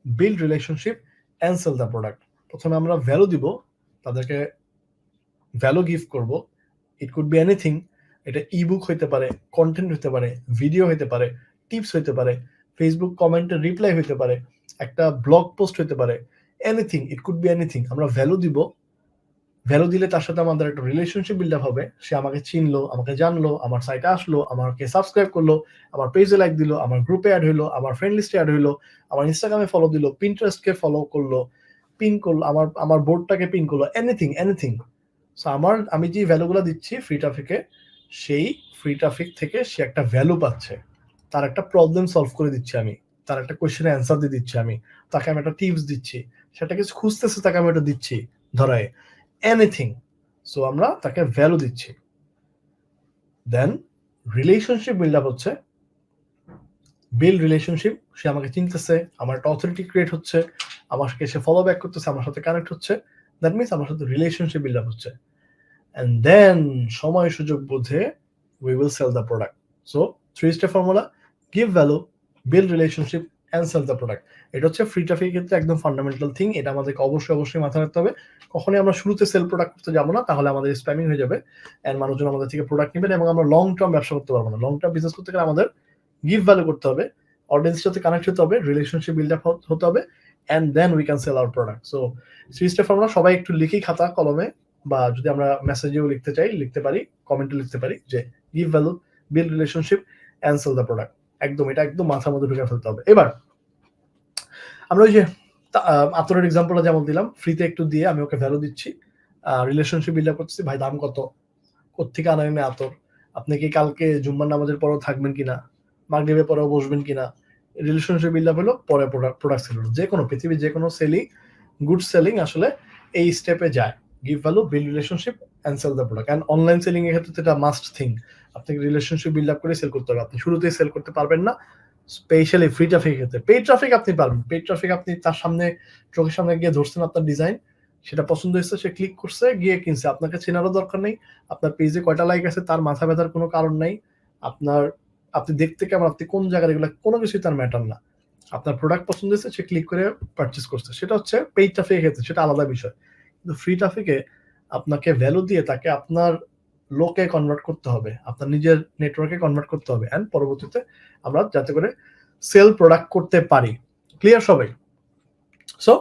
build relationship and sell the product. প্রথমে আমরা ভ্যালু দিব, তাদেরকে ভ্যালু গিভ করব। It could be anything. এটা ইবুক হইতে পারে, কন্টেন্ট হইতে পারে, ভিডিও হইতে পারে, টিপস হইতে পারে, ফেসবুক কমেন্টের রিপ্লাই হইতে পারে, একটা ব্লগ পোস্ট হইতে পারে, anything, it could be anything. আমরা ভ্যালু দিব, ভ্যালু দিলে তার সাথে আমাদের একটা রিলেশনশিপ বিল্ড আপ হবে। সে আমাকে চিনলো, আমাকে জানলো, আমার সাইটে আসলো, আমাকে সাবস্ক্রাইব করলো, আমার পেজে লাইক দিল, আমার গ্রুপে অ্যাড হইলো, আমার ফ্রেন্ড লিস্টে অ্যাড হইলো, আমার ইনস্টাগ্রামে ফলো দিল, পিন্টারেস্টকে ফলো করলো, পিন করলো, আমার বোর্ডটাকে পিন করলো, এনিথিং এনিথিং। সো আমি যে ভ্যালুগুলো দিচ্ছি ফ্রি ট্রাফিকে, সেই ফ্রি ট্রাফিক থেকে সে একটা ভ্যালু পাচ্ছে, তার একটা প্রবলেম সলভ করে দিচ্ছি আমি, তার একটা কোয়েশ্চেনের অ্যান্সার দিয়ে দিচ্ছি আমি, তাকে আমি একটা টিপস দিচ্ছি, সেটা কিছু খুঁজতেছে, তাকে আমি এটা দিচ্ছি, ধরায় এনিথিং। সো আমরা তাকে ভ্যালু দিচ্ছি। দেন রিলেশনশিপ বিল্ড আপ হচ্ছে, বিল্ড রিলেশনশিপ, সে আমাকে চিনতেছে, আমার একটা অথরিটি ক্রিয়েট হচ্ছে, আমাকে সে ফলো ব্যাক করতেছে, আমার সাথে কানেক্ট হচ্ছে, দ্যাট মিনস আমার সাথে রিলেশনশিপ বিল্ড আপ হচ্ছে। And then সময় সুযোগ বুঝে we will sell the product. So 3-step formula: give value, build relationship and sell the product. এটা হচ্ছে ফ্রি ট্রাফিকের ক্ষেত্রে একদম ফান্ডামেন্টাল থিং। এটা আমাদেরকে অবশ্যই মাথায় রাখতে হবে। কখনোই আমরা শুরুতে সেল প্রোডাক্ট করতে যাবো না, তাহলে আমাদের স্প্যামিং হয়ে যাবে এন্ড মানুষজন আমাদের থেকে প্রোডাক্ট নেবেন এবং আমরা লং টার্ম ব্যবসা করতে পারবো না। লং টার্ম বিজনেস করতে গেলে আমাদের গিভ ভ্যালু করতে হবে, অডিয়েন্সের সাথে কানেক্ট হতে হবে, রিলেশনশিপ বিল্ড আপ হতে হবে, and then we can sell our product. So 3-step formula সবাই একটু লিখি খাতা কলমে, বা যদি আমরা মেসেজেও লিখতে চাই লিখতে পারি, কমেন্টে লিখতে পারি যে give value, build relationship and sell the product. একদম এটা একদম মাথার মধ্যে ঢুকে ফেলতে হবে। এবার আমরা ওই যে আতরের এক্সাম্পলটা যেমন দিলাম, ফ্রিতে একটু দিয়ে আমি ওকে ভ্যালু দিচ্ছি, রিলেশনশিপ বিল্ড আপ করতেছি। ভাই দাম কত, কোত্থেকে আনেন আতর, আপনি কি কালকে জুম্মার নামাজের পরেও থাকবেন কিনা, মাগরিবের পরেও বসবেন কিনা। রিলেশনশিপ বিল্ড আপ হলো, পরে প্রোডাক্ট সেল হলো। যে কোনো পৃথিবীর যে কোনো সেলিং, গুড সেলিং আসলে এই স্টেপে যায়। Give value, build relationship and sell the product. And online selling এর ক্ষেত্রে এটা মাস্ট থিং। আপনাকে রিলেশনশিপ বিল্ড আপ করে সেল করতে হবে। আপনি শুরুতেই সেল করতে পারবেন না, স্পেশালি ফ্রি ট্রাফিকের ক্ষেত্রে। পেইড ট্রাফিক আপনি পারবেন, পেইড ট্রাফিক আপনি তার সামনে, চোখের সামনে গিয়ে ধরছেন আপনার ডিজাইন, সেটা পছন্দ হয়েছে, সে ক্লিক করছে, গিয়ে কিনছে, আপনাকে চেনারও দরকার নেই, আপনার পেজে কয়টা লাইক আছে তার মাথা ব্যথার কোনো কারণ নাই, আপনি দেখতে কেমন, আপনি কোন জায়গার, এগুলো কোনো কিছুই তার ম্যাটার না। আপনার প্রোডাক্ট পছন্দ হয়েছে, সে ক্লিক করে পারচেজ করছে, সেটা হচ্ছে পেইড ট্রাফিকের ক্ষেত্রে, সেটা আলাদা বিষয়। কিন্তু ফ্রি ট্রাফিকে আপনাকে ভ্যালু দিয়ে তাকে আপনার লোকে কনভার্ট করতে হবে, আপনার নিজের নেটওয়ার্কে কনভার্ট করতে হবে, এন্ড পরবর্তীতে আমরা যাতে করে সেল প্রোডাক্ট করতে পারি। ক্লিয়ার সবাই? So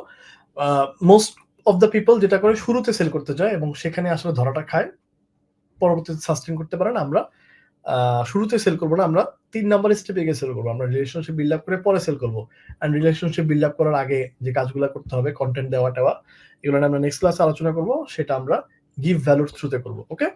most of the people যেটা করে শুরুতে সেল করতে যায় এবং সেখানে আসলে ধরাটা খায়, পরবর্তীতে সাস্টেন করতে পারে না। আমরা শুরুতে সেল করবো না, আমরা 3 নাম্বার স্টেপে গিয়ে সেল করবো। আমরা রিলেশনশিপ বিল্ড আপ করে পরে সেল করবো। এন্ড রিলেশনশিপ বিল্ড আপ করার আগে যে কাজগুলো করতে হবে, কন্টেন্ট দেওয়া টেওয়া, এগুলো আমরা নেক্সট ক্লাসে আলোচনা করবো। সেটা আমরা গিভ ভ্যালুর থ্রুতে করবো। ওকে?